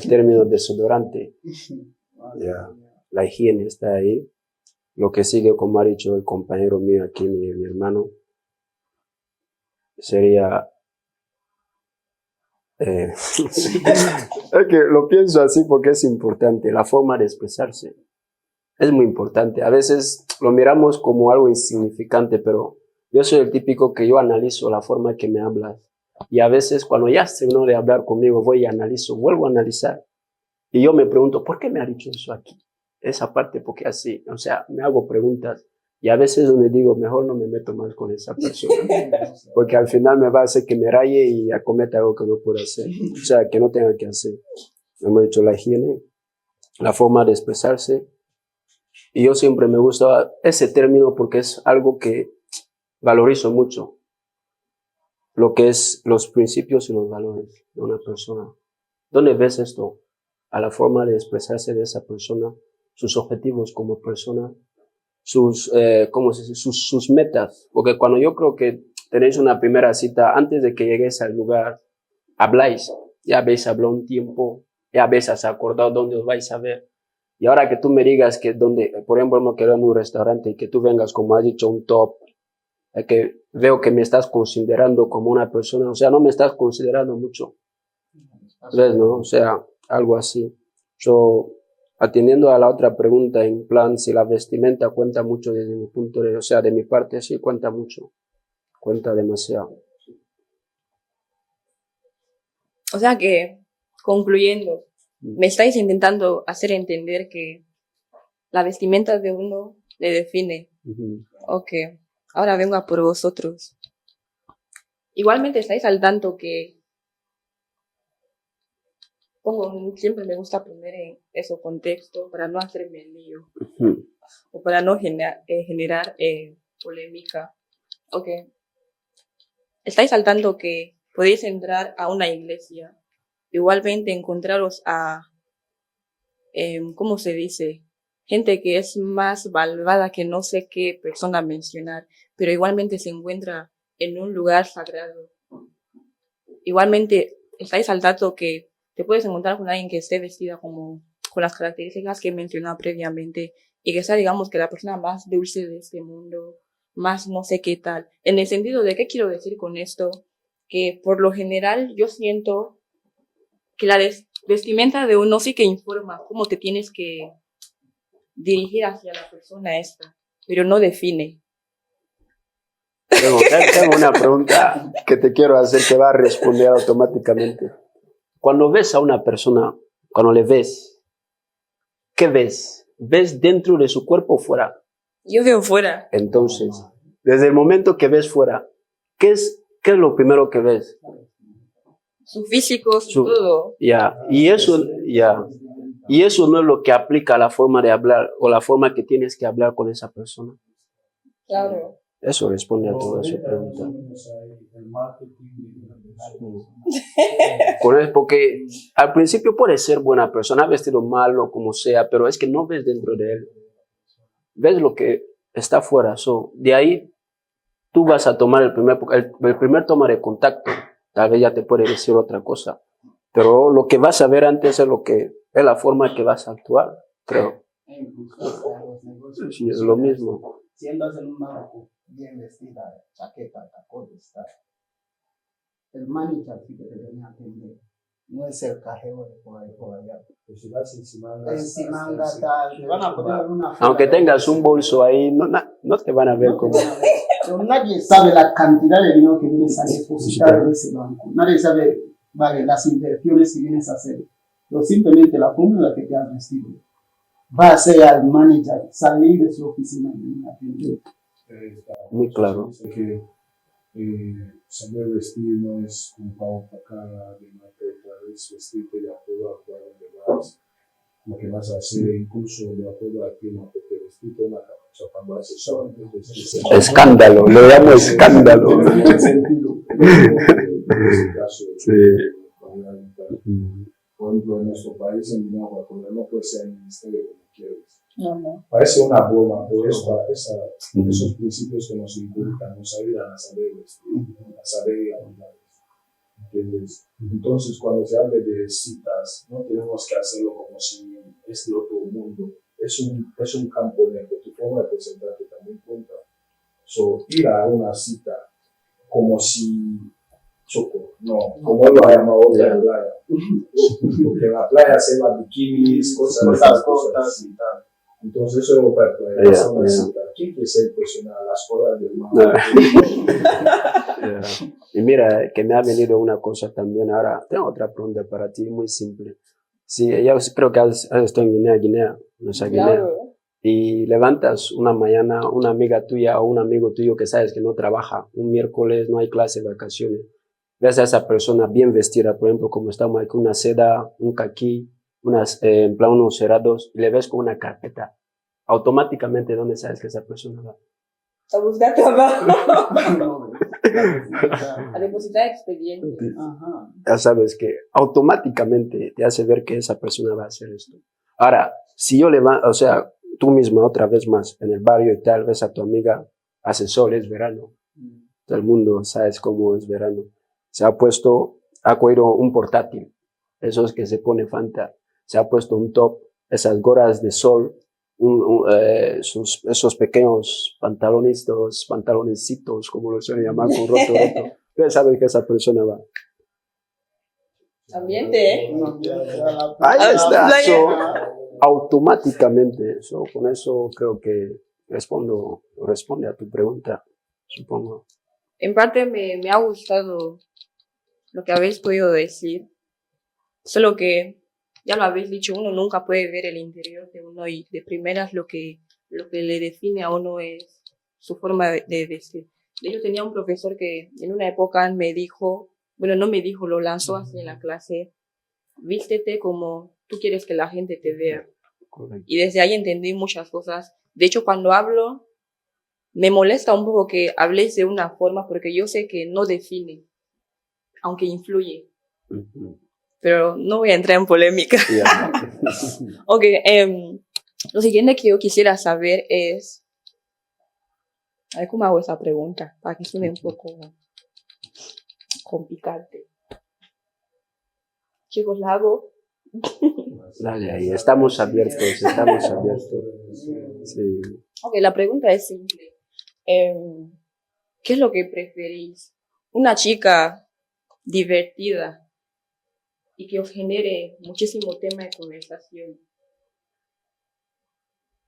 Speaker 1: término desodorante. Ya, la higiene está ahí. Lo que sigue, como ha dicho el compañero mío aquí, mi hermano, sería... es que lo pienso así porque es importante. La forma de expresarse es muy importante. A veces lo miramos como algo insignificante, pero yo soy el típico que yo analizo la forma que me hablas. Y a veces cuando ya terminó de hablar conmigo, voy y analizo, vuelvo a analizar. Y yo me pregunto, ¿por qué me ha dicho eso aquí? Esa parte, porque así, o sea, me hago preguntas. Y a veces donde digo, mejor no me meto más con esa persona. Porque al final me va a hacer que me raye y acometa algo que no puedo hacer. O sea, que no tenga que hacer. Hemos dicho la higiene, la forma de expresarse. Y yo siempre me gusta ese término porque es algo que valorizo mucho. Lo que es los principios y los valores de una persona. ¿Dónde ves esto? A la forma de expresarse de esa persona, sus objetivos como persona, sus metas. Porque cuando yo creo que tenéis una primera cita, antes de que llegues al lugar, habláis. Ya habéis hablado un tiempo, ya habéis acordado dónde os vais a ver. Y ahora que tú me digas que por ejemplo, me quedo en un restaurante y que tú vengas, como has dicho, un top, que veo que me estás considerando como una persona, o sea, no me estás considerando mucho. ¿Ves, no? O sea, algo así. Atendiendo a la otra pregunta, en plan, si la vestimenta cuenta mucho desde mi punto de vista, o sea, de mi parte, sí, cuenta mucho. Cuenta demasiado.
Speaker 2: o sea que, concluyendo, me estáis intentando hacer entender que la vestimenta de uno le define.
Speaker 1: Uh-huh.
Speaker 2: Ok, ahora vengo a por vosotros. Igualmente estáis al tanto que siempre me gusta poner en eso contexto para no hacerme el lío.
Speaker 1: Uh-huh.
Speaker 2: O para no generar polémica. Ok. Estáis al tanto que podéis entrar a una iglesia, igualmente encontraros a, ¿cómo se dice? Gente que es más malvada que no sé qué persona mencionar, pero igualmente se encuentra en un lugar sagrado. Igualmente estáis al tanto que te puedes encontrar con alguien que esté vestida como con las características que he mencionado previamente y que sea, digamos, que la persona más dulce de este mundo, más no sé qué tal. En el sentido de, ¿qué quiero decir con esto? Que por lo general yo siento que la vestimenta de uno sí que informa cómo te tienes que dirigir hacia la persona esta, pero no define.
Speaker 1: Tengo una pregunta que te quiero hacer que va a responder automáticamente. Cuando ves a una persona, cuando le ves, ¿qué ves? ¿Ves dentro de su cuerpo o fuera?
Speaker 2: Yo veo fuera.
Speaker 1: Entonces, desde el momento que ves fuera, ¿qué es lo primero que ves?
Speaker 2: Su físico, su todo.
Speaker 1: Ya, y eso no es lo que aplica a la forma de hablar o la forma que tienes que hablar con esa persona.
Speaker 2: Claro.
Speaker 1: Eso responde a toda su pregunta. Porque al principio puede ser buena persona, vestido mal o como sea, pero es que no ves dentro de él. ves lo que está afuera. So, de ahí tú vas a tomar el primer toma de contacto. Tal vez ya te puede decir otra cosa. Pero lo que vas a ver antes es la forma que vas a actuar, creo.
Speaker 4: Los negocios,
Speaker 1: Sí, es lo mismo.
Speaker 4: si andas en un banco bien vestida, chaqueta, tacones, tal, el manager sí que te viene a atender. No es el cajero de por ahí, por allá.
Speaker 3: Pues si vas encima,
Speaker 4: Tal, te van a poner una fila
Speaker 1: Aunque
Speaker 4: de
Speaker 1: tengas
Speaker 4: hombres.
Speaker 1: un bolso ahí, no te van a ver
Speaker 4: No te
Speaker 1: como...
Speaker 4: van a ver. Pero nadie sabe la cantidad de dinero que vienes a depositar en ese banco. Nadie sabe, vale, las inversiones que vienes a hacer. Pero simplemente la forma en la que te has vestido va a hacer al manager salir de su oficina y venir a atender.
Speaker 1: Muy claro.
Speaker 3: Dice que saber vestir no es un pavo para cara de marca, es vestirte de acuerdo a donde vas, lo que vas a hacer, incluso de acuerdo al clima, porque vestirte una capucha cuando hace sol,
Speaker 1: Escándalo, lo llamo escándalo.
Speaker 3: En ese sentido, en ese caso, por ejemplo, en nuestro país, en Guinea, no puede ser el ministerio como quieres.
Speaker 2: No.
Speaker 3: Parece una broma, pero esos principios que nos inculcan nos ayudan a saber vestir, a saber hablar. ¿Entiendes? Entonces, cuando se hable de citas, no tenemos que hacerlo como si es de otro mundo. Es un campo en el que tu forma de presentarte también cuenta. So, ir a una cita como si Choco, no, como él lo ha llamado en la playa. Porque en la playa se van bikinis, cosas cortas y tal. Entonces eso es para playa. Es una cita. ¿Quién quiere ser impresionado? Las colas del mar.
Speaker 1: Y mira, que me ha venido una cosa también ahora. Tengo otra pregunta para ti, muy simple. Sí, yo creo que has estado en Guinea, nuestra Guinea.
Speaker 2: Claro.
Speaker 1: Y levantas una mañana una amiga tuya o un amigo tuyo que sabes que no trabaja, un miércoles no hay clase, vacaciones. Ves a esa persona bien vestida, por ejemplo, como estamos aquí, una seda, un caqui, en plan unos cerrados, y le ves con una carpeta. Automáticamente, ¿dónde sabes que esa persona va?
Speaker 2: A buscar trabajo. A depositar expedientes.
Speaker 4: Ajá.
Speaker 1: Ya sabes que automáticamente te hace ver que esa persona va a hacer esto. Ahora, si yo o sea, tú misma otra vez más, en el barrio y tal, ves a tu amiga, hace sol, es verano. Todo el mundo sabes cómo es verano. Se ha cogido un portátil, esos que se pone Fanta, se ha puesto un top, esas gorras de sol, esos pequeños pantalonecitos, como lo suelen llamar, con roto. Ya sabes que esa persona va.
Speaker 2: Ambiente, ¿eh?
Speaker 1: Ahí está.
Speaker 2: Playa.
Speaker 1: Automáticamente, con eso creo que responde a tu pregunta, supongo.
Speaker 2: En parte me ha gustado lo que habéis podido decir, solo que, ya lo habéis dicho, uno nunca puede ver el interior de uno y de primeras lo que le define a uno es su forma de vestir. De hecho, tenía un profesor que en una época me dijo, bueno, no me dijo, lo lanzó así en la clase, vístete como tú quieres que la gente te vea.
Speaker 1: Correcto.
Speaker 2: Y desde ahí entendí muchas cosas. De hecho, cuando hablo, me molesta un poco que habléis de una forma porque yo sé que no define, aunque influye.
Speaker 1: Uh-huh.
Speaker 2: Pero no voy a entrar en polémica.
Speaker 1: Yeah.
Speaker 2: Ok, lo siguiente que yo quisiera saber es, a ver cómo hago esa pregunta, para que suene un poco complicante. Chicos, la hago.
Speaker 1: Dale, ahí, estamos abiertos. Sí.
Speaker 2: Ok, la pregunta es simple. ¿Qué es lo que preferís? ¿Una chica divertida y que os genere muchísimo tema de conversación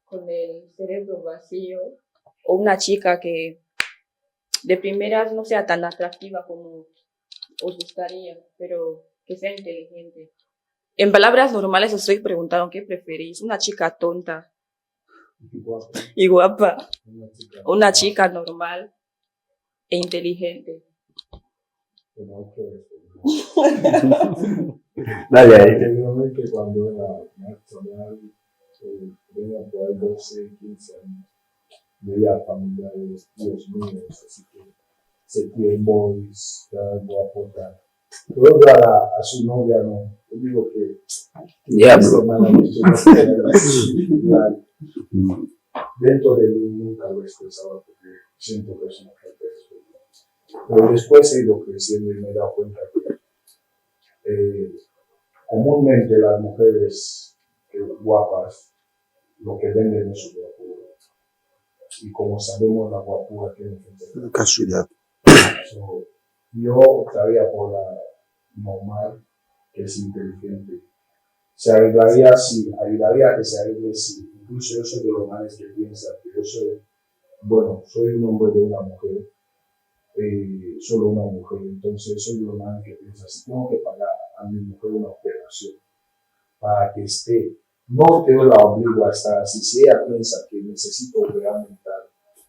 Speaker 2: con el cerebro vacío, o una chica que de primeras no sea tan atractiva como os gustaría, pero que sea inteligente? En palabras normales os estoy preguntando qué preferís, una chica tonta y guapa, una chica normal e inteligente.
Speaker 1: Dale ahí.
Speaker 3: Anteriormente, cuando era más solar, tenía por ahí 12, 15 años, veía familiares, tíos míos, así que se tiene boys, guapota. Pero a su novia no. Yo digo que
Speaker 1: Diablo.
Speaker 3: dentro de mí nunca lo he expresado porque siento que es una falta de respeto. Pero después he ido creciendo y me he dado cuenta que comúnmente las mujeres guapas lo que venden es su guapura. Y como sabemos, la guapura tiene que ser
Speaker 1: Casualidad.
Speaker 3: So, yo optaría por la normal, que es inteligente. Se ayudaría a que se arregle si, incluso yo soy de los males que piensa que yo soy, bueno, soy un hombre de una mujer, solo una mujer, entonces soy de los males que piensa, si tengo que pagar a mi mujer una operación para que esté, no te la obligo a estar así, si ella piensa que necesito operar mental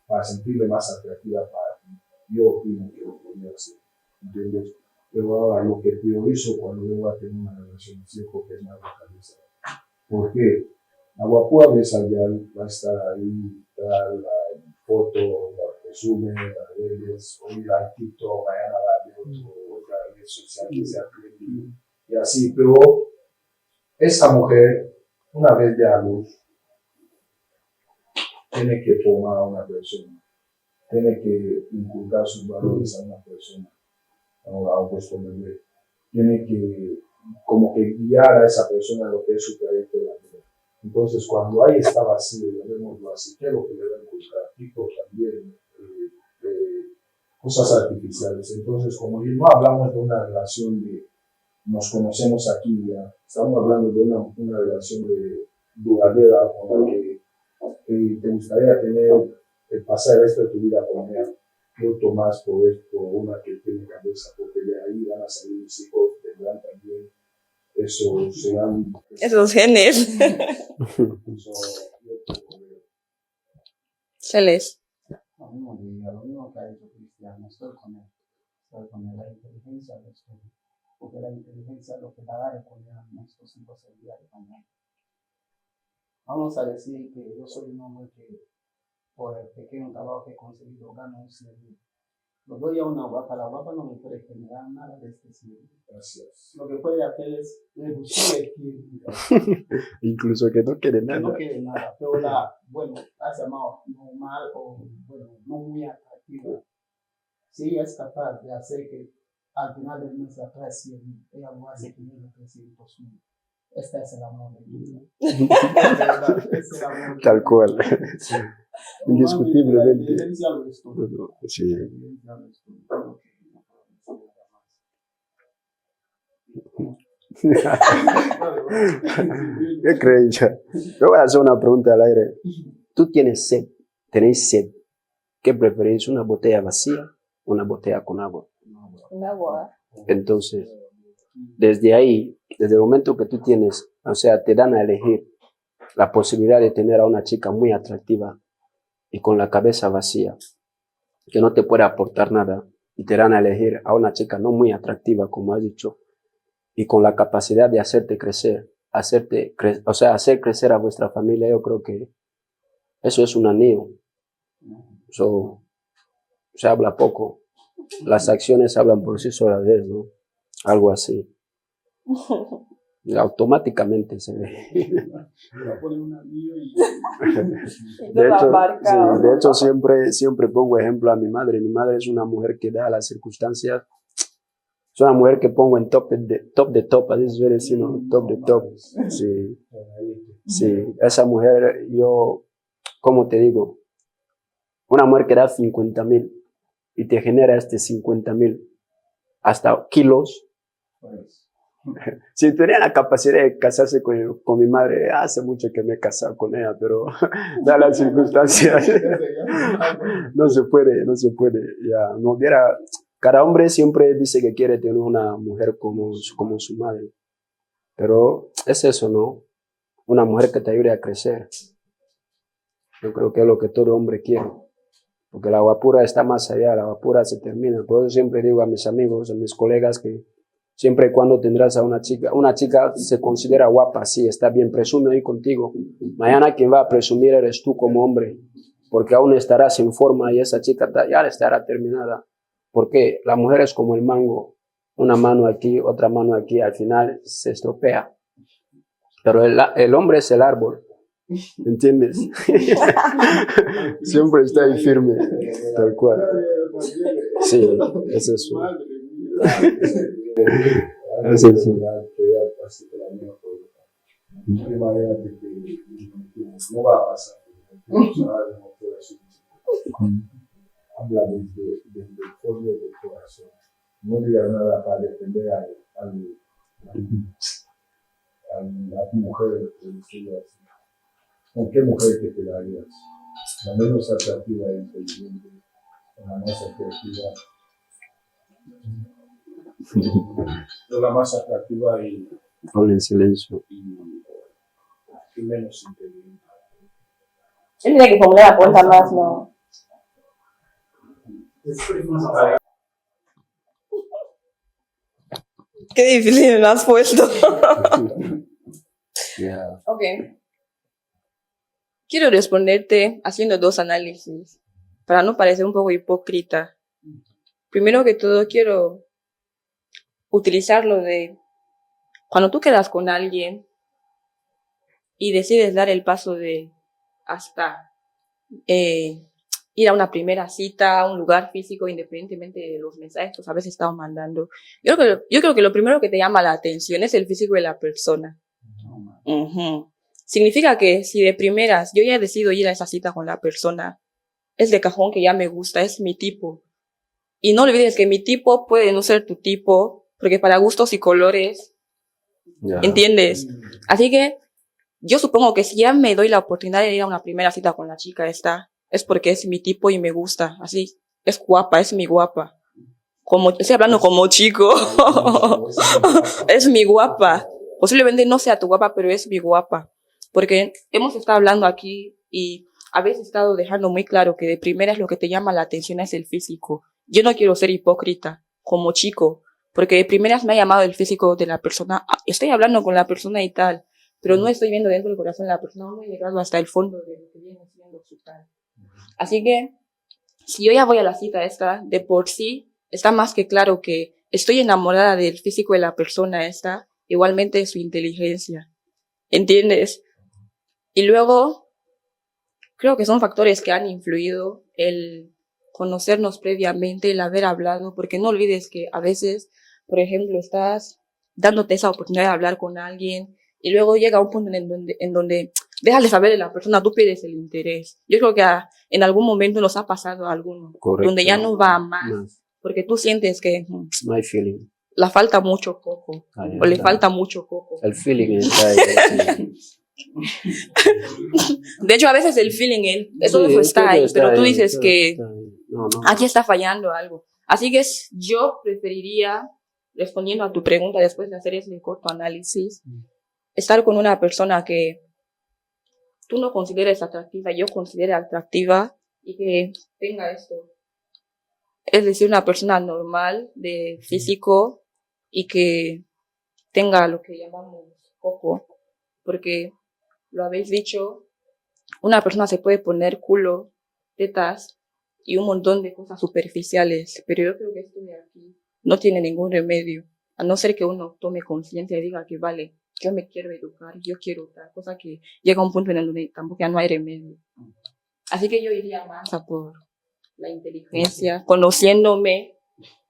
Speaker 3: para sentirme más atractiva para mí, yo opino que lo podría hacer, ¿entiendes? Pero ahora lo que priorizo cuando vengo a tener una relación que es más localizada. ¿Por qué? La guapura de Sayal va a estar ahí, dar la foto, la resumen, las redes, hoy la TikTok, mañana la de otra red social que sea trending, y así, pero esa mujer, una vez de a luz, tiene que formar a una persona, tiene que inculcar sus valores a una persona, a un puesto de bebé. Tiene que, como que guiar a esa persona a lo que es su trayecto de la vida. Entonces, cuando ahí está vacío, llamémoslo así, ¿qué es lo que debe inculcar? Tipo también, cosas artificiales. Entonces, como no hablamos de una relación de nos conocemos aquí ya, estamos hablando de una relación de duradera con la que te gustaría tener, pasar el resto de tu vida con ella. Yo Tomás por esto, una que tiene cabeza, porque de ahí van a salir mis hijos, tendrán también
Speaker 2: esos genes. Celes.
Speaker 4: Lo mismo que ha dicho Cristiano, estoy con él, la inteligencia lo estoy, porque la inteligencia lo que va a dar es poner a nuestros hijos el día de mañana. Vamos a decir que yo soy un hombre que por el pequeño trabajo que he conseguido gano un $100,000. Lo doy a una guapa, la guapa no me puede generar nada de este $100,000. Gracias. Lo que puede hacer es reducir el tiempo.
Speaker 1: Incluso que no quiere
Speaker 4: Que
Speaker 1: nada.
Speaker 4: no quiere nada, pero has llamado normal o, no muy atractiva. Si ella es capaz de hacer que al final del mes la trae 100,000, ella lo hace que llegue a 300,000. Este es el amor de vida. Es el amor de
Speaker 1: Tal
Speaker 4: vida.
Speaker 1: cual. Sí. Indiscutiblemente.
Speaker 4: La inteligencia lo es todo.
Speaker 1: Sí.
Speaker 4: La inteligencia lo es todo.
Speaker 1: ¿Qué crees? Yo voy a hacer una pregunta al aire. ¿Tú tienes sed? ¿Tenéis sed? ¿Qué preferís? ¿Una botella vacía o una botella con agua?
Speaker 2: Con agua.
Speaker 1: Entonces, desde ahí, desde el momento que tú tienes, o sea, te dan a elegir la posibilidad de tener a una chica muy atractiva y con la cabeza vacía, que no te puede aportar nada, y te dan a elegir a una chica no muy atractiva, como has dicho, y con la capacidad de hacerte crecer, hacer crecer a vuestra familia. Yo creo que eso es un anillo. Se habla poco. Las acciones hablan por sí solas, ¿no? Algo así. Y automáticamente se ve. De hecho, siempre pongo ejemplo a mi madre. Mi madre es una mujer que da las circunstancias. Es una mujer que pongo en top de top, así suele decir, ¿no? Top de top. Sí. Sí, esa mujer, yo, ¿cómo te digo? Una mujer que da 50,000 y te genera 50,000 hasta kilos. Si tenía la capacidad de casarse con mi madre, hace mucho que me he casado con ella, pero da las circunstancias. No se puede. Ya, no hubiera. Cada hombre siempre dice que quiere tener una mujer como su madre. Pero es eso, ¿no? Una mujer que te ayude a crecer. Yo creo que es lo que todo hombre quiere. Porque la guapura está más allá, la guapura se termina. Por eso siempre digo a mis amigos, a mis colegas, que siempre y cuando tendrás a una chica se considera guapa, sí, está bien, presume ahí contigo. Mañana quien va a presumir eres tú como hombre, porque aún estarás en forma y esa chica ya estará terminada. Porque la mujer es como el mango, una mano aquí, otra mano aquí, al final se estropea. Pero el hombre es el árbol. ¿Entiendes? Siempre está ahí firme, tal cual. Sí, es eso. Es eso.
Speaker 3: No va a pasar. Habla desde el fondo del corazón. No digas nada para defender a tu mujer. ¿Con qué mujer te quedarías? La menos atractiva e inteligente, la más atractiva, la más atractiva
Speaker 1: Habla en silencio.
Speaker 3: y menos inteligente.
Speaker 2: Él tiene que formular la pregunta más, ¿no? Qué difícil me lo has puesto.
Speaker 1: Yeah.
Speaker 2: Ok. Quiero responderte haciendo dos análisis, para no parecer un poco hipócrita. Primero que todo, quiero utilizar lo de cuando tú quedas con alguien y decides dar el paso de hasta ir a una primera cita, a un lugar físico, independientemente de los mensajes que a veces estamos mandando. Yo creo que lo primero que te llama la atención es el físico de la persona. Uh-huh. Significa que si de primeras yo ya decido ir a esa cita con la persona, es de cajón que ya me gusta, es mi tipo. Y no olvides que mi tipo puede no ser tu tipo, porque para gustos y colores,
Speaker 1: Yeah.
Speaker 2: ¿entiendes? Así que yo supongo que si ya me doy la oportunidad de ir a una primera cita con la chica esta, es porque es mi tipo y me gusta. Así, es guapa, es mi guapa. Estoy hablando como chico. Es mi guapa. Posiblemente no sea tu guapa, pero es mi guapa. Porque hemos estado hablando aquí y habéis estado dejando muy claro que de primeras lo que te llama la atención es el físico. Yo no quiero ser hipócrita como chico, porque de primeras me ha llamado el físico de la persona. Estoy hablando con la persona y tal, pero no estoy viendo dentro del corazón de la persona, no he llegado hasta el fondo de lo que viene siendo su tal. Así que, si yo ya voy a la cita esta, de por sí, está más que claro que estoy enamorada del físico de la persona esta, igualmente de su inteligencia. ¿Entiendes? Y luego, creo que son factores que han influido el conocernos previamente, el haber hablado, porque no olvides que a veces, por ejemplo, estás dándote esa oportunidad de hablar con alguien y luego llega un punto en donde dejas de saber de la persona, tú pierdes el interés. Yo creo que en algún momento nos ha pasado a alguno,
Speaker 1: Correcto.
Speaker 2: donde ya no va más,
Speaker 1: No.
Speaker 2: porque tú sientes que
Speaker 1: No hay feeling.
Speaker 2: le falta mucho coco,
Speaker 1: Ahí
Speaker 2: o le
Speaker 1: está.
Speaker 2: falta mucho coco.
Speaker 1: El feeling está ahí. Sí.
Speaker 2: De hecho, a veces el feeling, eso
Speaker 1: Sí,
Speaker 2: está
Speaker 1: todo
Speaker 2: ahí,
Speaker 1: está
Speaker 2: pero tú
Speaker 1: ahí,
Speaker 2: dices
Speaker 1: todo
Speaker 2: que
Speaker 1: está ahí. No.
Speaker 2: aquí está fallando algo. Así que yo preferiría, respondiendo a tu pregunta después de hacer ese corto análisis, estar con una persona que tú no consideres atractiva, yo considere atractiva y que tenga esto. Es decir, una persona normal, de físico y que tenga lo que llamamos coco, porque lo habéis dicho, una persona se puede poner culo, tetas y un montón de cosas superficiales, pero yo creo que esto de aquí no tiene ningún remedio, a no ser que uno tome conciencia y diga que vale, yo me quiero educar, yo quiero otra cosa, que llega a un punto en el donde tampoco ya no hay remedio. Así que yo iría más a por la inteligencia, conociéndome.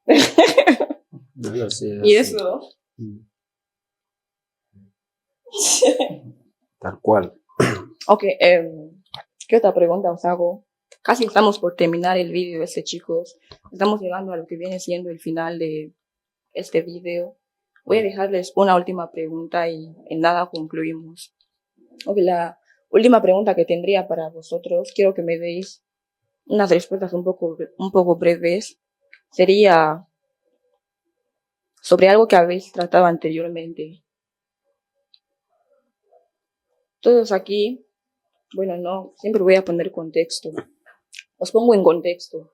Speaker 1: Así es,
Speaker 2: Y
Speaker 1: así.
Speaker 2: eso.
Speaker 1: Tal cual.
Speaker 2: Ok, ¿qué otra pregunta os hago? Casi estamos por terminar el vídeo chicos. Estamos llegando a lo que viene siendo el final de este vídeo. Voy a dejarles una última pregunta y en nada concluimos. Ok, la última pregunta que tendría para vosotros, quiero que me deis unas respuestas un poco breves. Sería sobre algo que habéis tratado anteriormente. Todos aquí, bueno, no, siempre voy a poner contexto. Os pongo en contexto.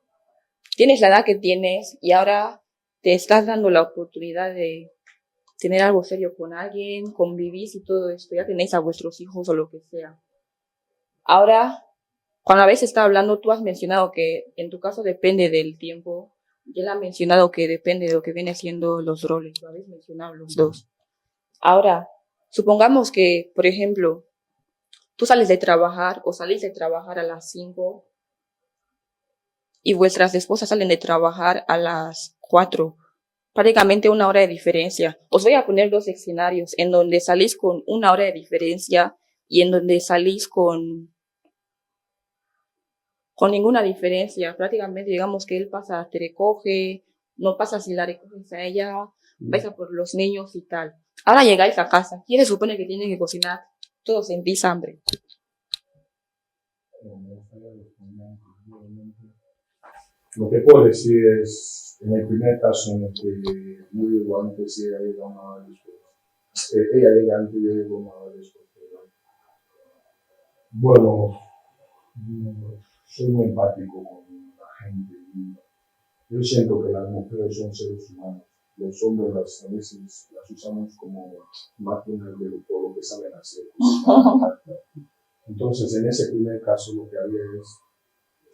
Speaker 2: Tienes la edad que tienes y ahora te estás dando la oportunidad de tener algo serio con alguien, convivís y todo esto. Ya tenéis a vuestros hijos o lo que sea. Ahora, cuando habéis estado hablando, tú has mencionado que en tu caso depende del tiempo. Yo le he mencionado que depende de lo que viene siendo los roles. Lo habéis mencionado los dos. Ahora, supongamos que, por ejemplo, tú sales de trabajar o salís de trabajar a las 5 y vuestras esposas salen de trabajar a las 4. Prácticamente 1 hora de diferencia. Os voy a poner 2 escenarios en donde salís con 1 hora de diferencia y en donde salís con ninguna diferencia. Prácticamente digamos que él pasa, te recoge, no pasa si la recoges a ella, vais a por los niños y tal. Ahora llegáis a casa, ¿quién se supone que tiene que cocinar? Todos sentís hambre.
Speaker 3: Lo que puedo decir es, en el primer caso en el que yo llego antes y ella llega 1 hora después. Ella llega antes y yo llego 1 hora después. Bueno, soy muy empático con la gente. Yo siento que las mujeres son seres humanos. Los hombres a veces las usamos como máquinas de todo lo que saben hacer. Entonces, en ese primer caso, lo que haría es,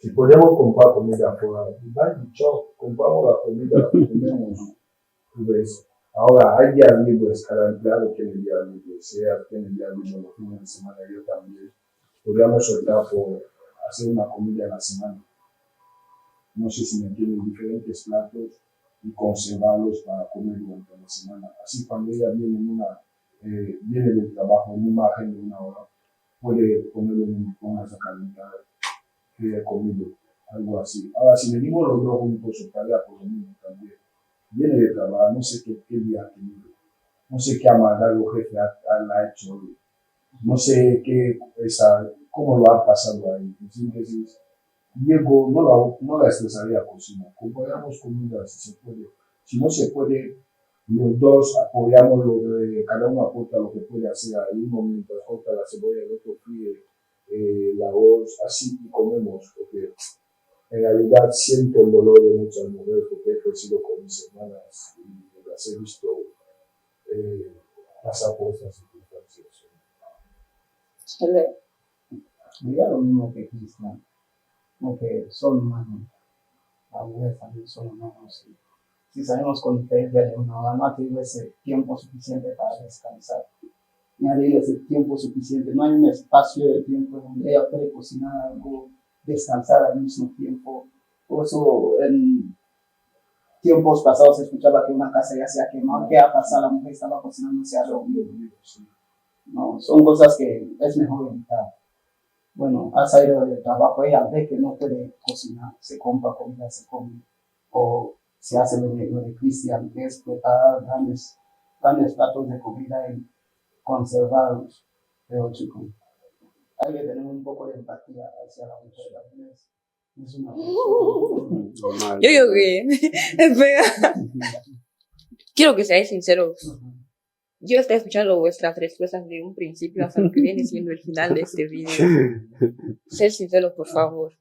Speaker 3: si podemos comprar comida afuera, compramos la comida, comemos. ¿Ves? Ahora, hay días libres, cada empleado tiene días libres, si ella tiene días libres los fines de semana, yo también. Podríamos optar por hacer una comida en la semana. No sé si me entienden, diferentes platos y conservarlos para comer durante la semana. Así cuando ella viene del trabajo en un margen de 1 hora, puede ponerlo en el microondas a calentar que haya comido, algo así. Ahora, si venimos los dos juntos, optaría por lo mismo también. Viene de trabajo, no sé qué día ha tenido, no sé qué amargado jefe ha hecho hoy, no sé cómo lo ha pasado ahí. Entonces, Diego no la estresaría cocina, comparamos comida si se puede. Si no se puede, los dos apoyamos cada uno aporta lo que puede hacer ahí, mientras corta la cebolla, el otro fríe la arroz, así y comemos, porque en realidad siento el dolor de muchas mujeres porque he crecido con mis hermanas y las he visto pasar por estas circunstancias.
Speaker 4: Diga lo mismo que Cristian, porque son humanos, las mujeres también son humanos. Si salimos con diferencia de 1 hora, no ha tenido ese tiempo suficiente para descansar, ni ha tenido ese tiempo suficiente, no hay un espacio de tiempo donde ella puede cocinar algo, descansar al mismo tiempo. Por eso en tiempos pasados se escuchaba que una casa ya se ha quemado, ¿qué ha pasado? La mujer estaba cocinando, se ha dormido. No, son cosas que es mejor evitar. Bueno, ha salido del trabajo, ella ve que no puede cocinar, se compra comida, se come, o se hace lo de Cristian, que es preparar grandes platos de comida y conservarlos. Pero chicos, hay que tener un poco de empatía hacia la mujer. Es una
Speaker 1: Normal.
Speaker 2: Yo digo que, espera, quiero que seáis sinceros. Yo estoy escuchando vuestras respuestas de un principio hasta lo que viene siendo el final de este video. Ser sinceros, por favor.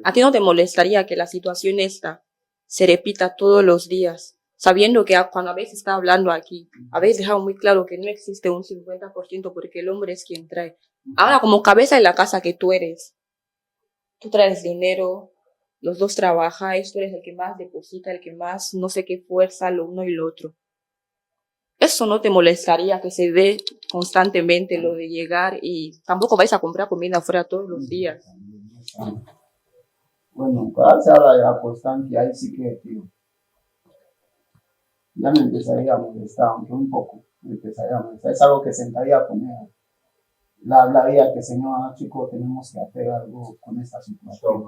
Speaker 2: ¿A ti no te molestaría que la situación esta se repita todos los días? Sabiendo que cuando habéis estado hablando aquí, habéis dejado muy claro que no existe un 50% porque el hombre es quien trae. Ahora, como cabeza de la casa que tú eres, tú traes dinero, los dos trabajáis, tú eres el que más deposita, el que más no sé qué fuerza, lo uno y lo otro. ¿Eso no te molestaría que se dé constantemente lo de llegar y tampoco vais a comprar comida afuera todos los días?
Speaker 4: Bueno, cuando se habla de la constancia, ahí sí que, tío, ya me empezaría a molestar, aunque un poco, me empezaría a molestar. Es algo que sentaría con ella. La hablaría que, señor, chico, tenemos que hacer algo con esta situación.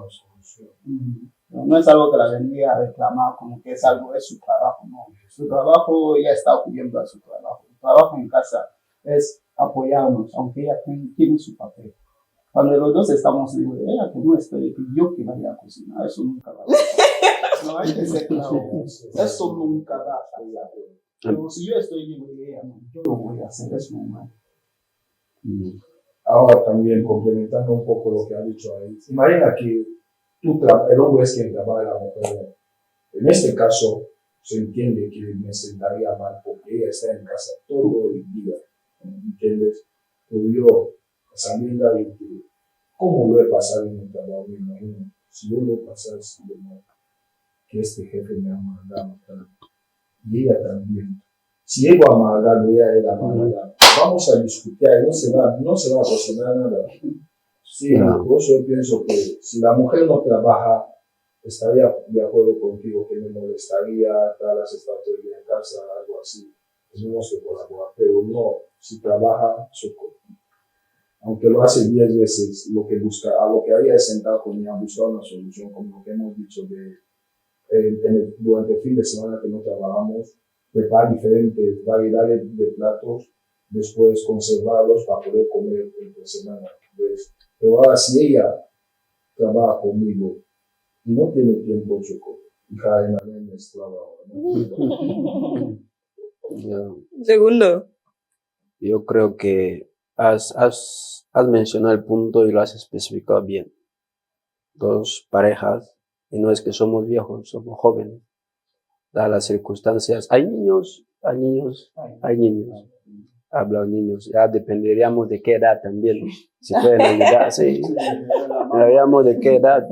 Speaker 4: Pero no es algo que la vendría a reclamar como que es algo, es su trabajo, no. Su trabajo, ella está acudiendo a su trabajo. El trabajo en casa es apoyarnos, aunque ella tiene su papel. Cuando los dos estamos libres, ella que no estoy, que yo que vaya a cocinar, eso nunca va a pasar. No hay que ser claro, eso nunca va a pasar. Pero si yo estoy libre de ella, no, yo lo voy a hacer, es normal.
Speaker 3: Ahora también complementando un poco lo que ha dicho ahí, imagina que el hombre es quien trabaja y la mujer no. En este caso, se entiende que me sentaría mal porque ella está en casa todo el día, ¿entiendes? Pero yo, sabiendo de que, ¿cómo lo he pasado en el trabajo? Me imagino, si yo lo he pasado así de mal, que este jefe me ha mandado tanto, y ella también. Si ella amargado, ella era amargada, vamos a discutir, no se va a cocinar nada. Sí, por eso yo pienso que si la mujer no trabaja, estaría de acuerdo contigo que me molestaría, tal, hace falta ir a casa, algo así. Tenemos que colaborar, pero no, si trabaja, aunque lo hace 10 veces, lo que busca, a lo que haría es sentar con ella, buscar una solución, como lo que hemos dicho durante el fin de semana que no trabajamos, preparar diferentes variedades de platos, después conservarlos para poder comer entre semana. ¿Ves? Pero ahora, si ella trabaja conmigo y no tiene tiempo, Choco, hija de la nena esclava ahora, ¿no?
Speaker 2: Segundo.
Speaker 1: Yo creo que has mencionado el punto y lo has especificado bien. Dos parejas, y no es que somos viejos, somos jóvenes. Dadas las circunstancias, hay niños. Hablan niños, ya dependeríamos de qué edad también. Si pueden ayudar, sí. Dependeríamos de qué edad.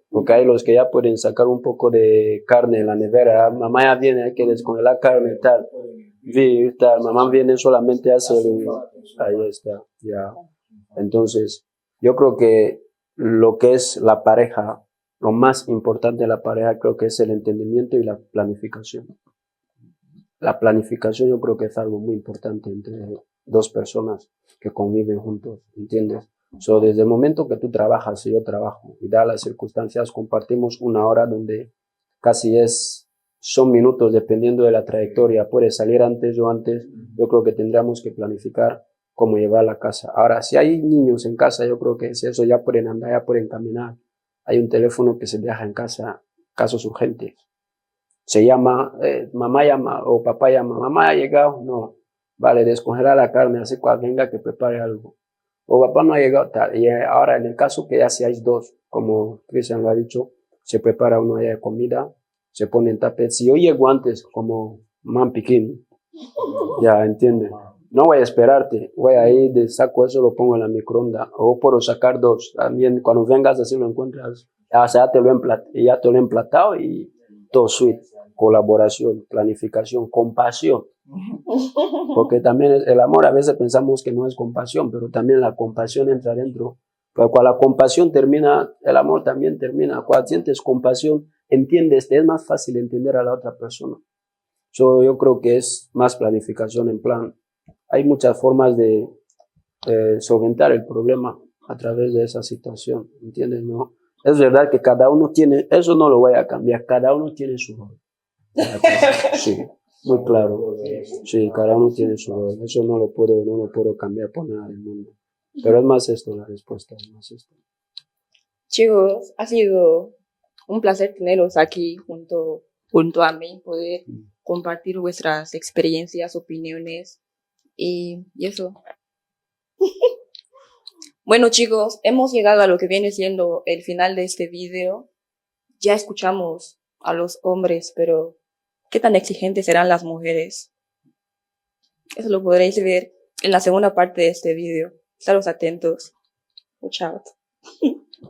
Speaker 1: Porque hay los que ya pueden sacar un poco de carne en la nevera. Mamá ya viene, hay que descongelar carne y tal. Sí, tal. Mamá viene solamente a hacer ahí está, ya. Entonces, yo creo que lo que es la pareja, lo más importante de la pareja, creo que es el entendimiento y la planificación. La planificación yo creo que es algo muy importante entre dos personas que conviven juntos, ¿entiendes? Desde el momento que tú trabajas y yo trabajo, y dadas las circunstancias, compartimos una hora donde casi son minutos dependiendo de la trayectoria, puede salir antes o antes, yo creo que tendríamos que planificar cómo llevar la casa. Ahora, si hay niños en casa, yo creo que si eso ya pueden andar, ya pueden caminar. Hay un teléfono que se deja en casa, casos urgentes. Se llama, mamá llama o papá llama, mamá ha llegado, no, vale, descongelar la carne, así cuando venga que prepare algo. O papá no ha llegado, tal. Y ahora en el caso que ya seáis dos, como Cristian lo ha dicho, se prepara una olla de comida, se pone en tapete. Si yo llego antes, como man piquín, ya entiende. No voy a esperarte, voy a ir, saco eso, lo pongo en la microonda. O puedo sacar dos. También cuando vengas así lo encuentras, ya te lo he emplatado y todo sweet. Colaboración, planificación, compasión. Porque también el amor, a veces pensamos que no es compasión, pero también la compasión entra dentro. Pero cuando la compasión termina, el amor también termina. Cuando sientes compasión, entiendes, te es más fácil entender a la otra persona. Yo creo que es más planificación en plan. Hay muchas formas de solventar el problema a través de esa situación, ¿entiendes? ¿No? Es verdad que cada uno tiene, eso no lo voy a cambiar, cada uno tiene su rol. Sí, muy claro. Sí, cada uno tiene su rol. Eso no lo puedo cambiar por nada del mundo. Pero es más esto la respuesta, es más esto.
Speaker 2: Chicos, ha sido un placer tenerlos aquí junto a mí, poder compartir vuestras experiencias, opiniones y eso. Bueno, chicos, hemos llegado a lo que viene siendo el final de este video. Ya escuchamos a los hombres, pero ¿qué tan exigentes serán las mujeres? Eso lo podréis ver en la segunda parte de este video. Estaros atentos. Chao.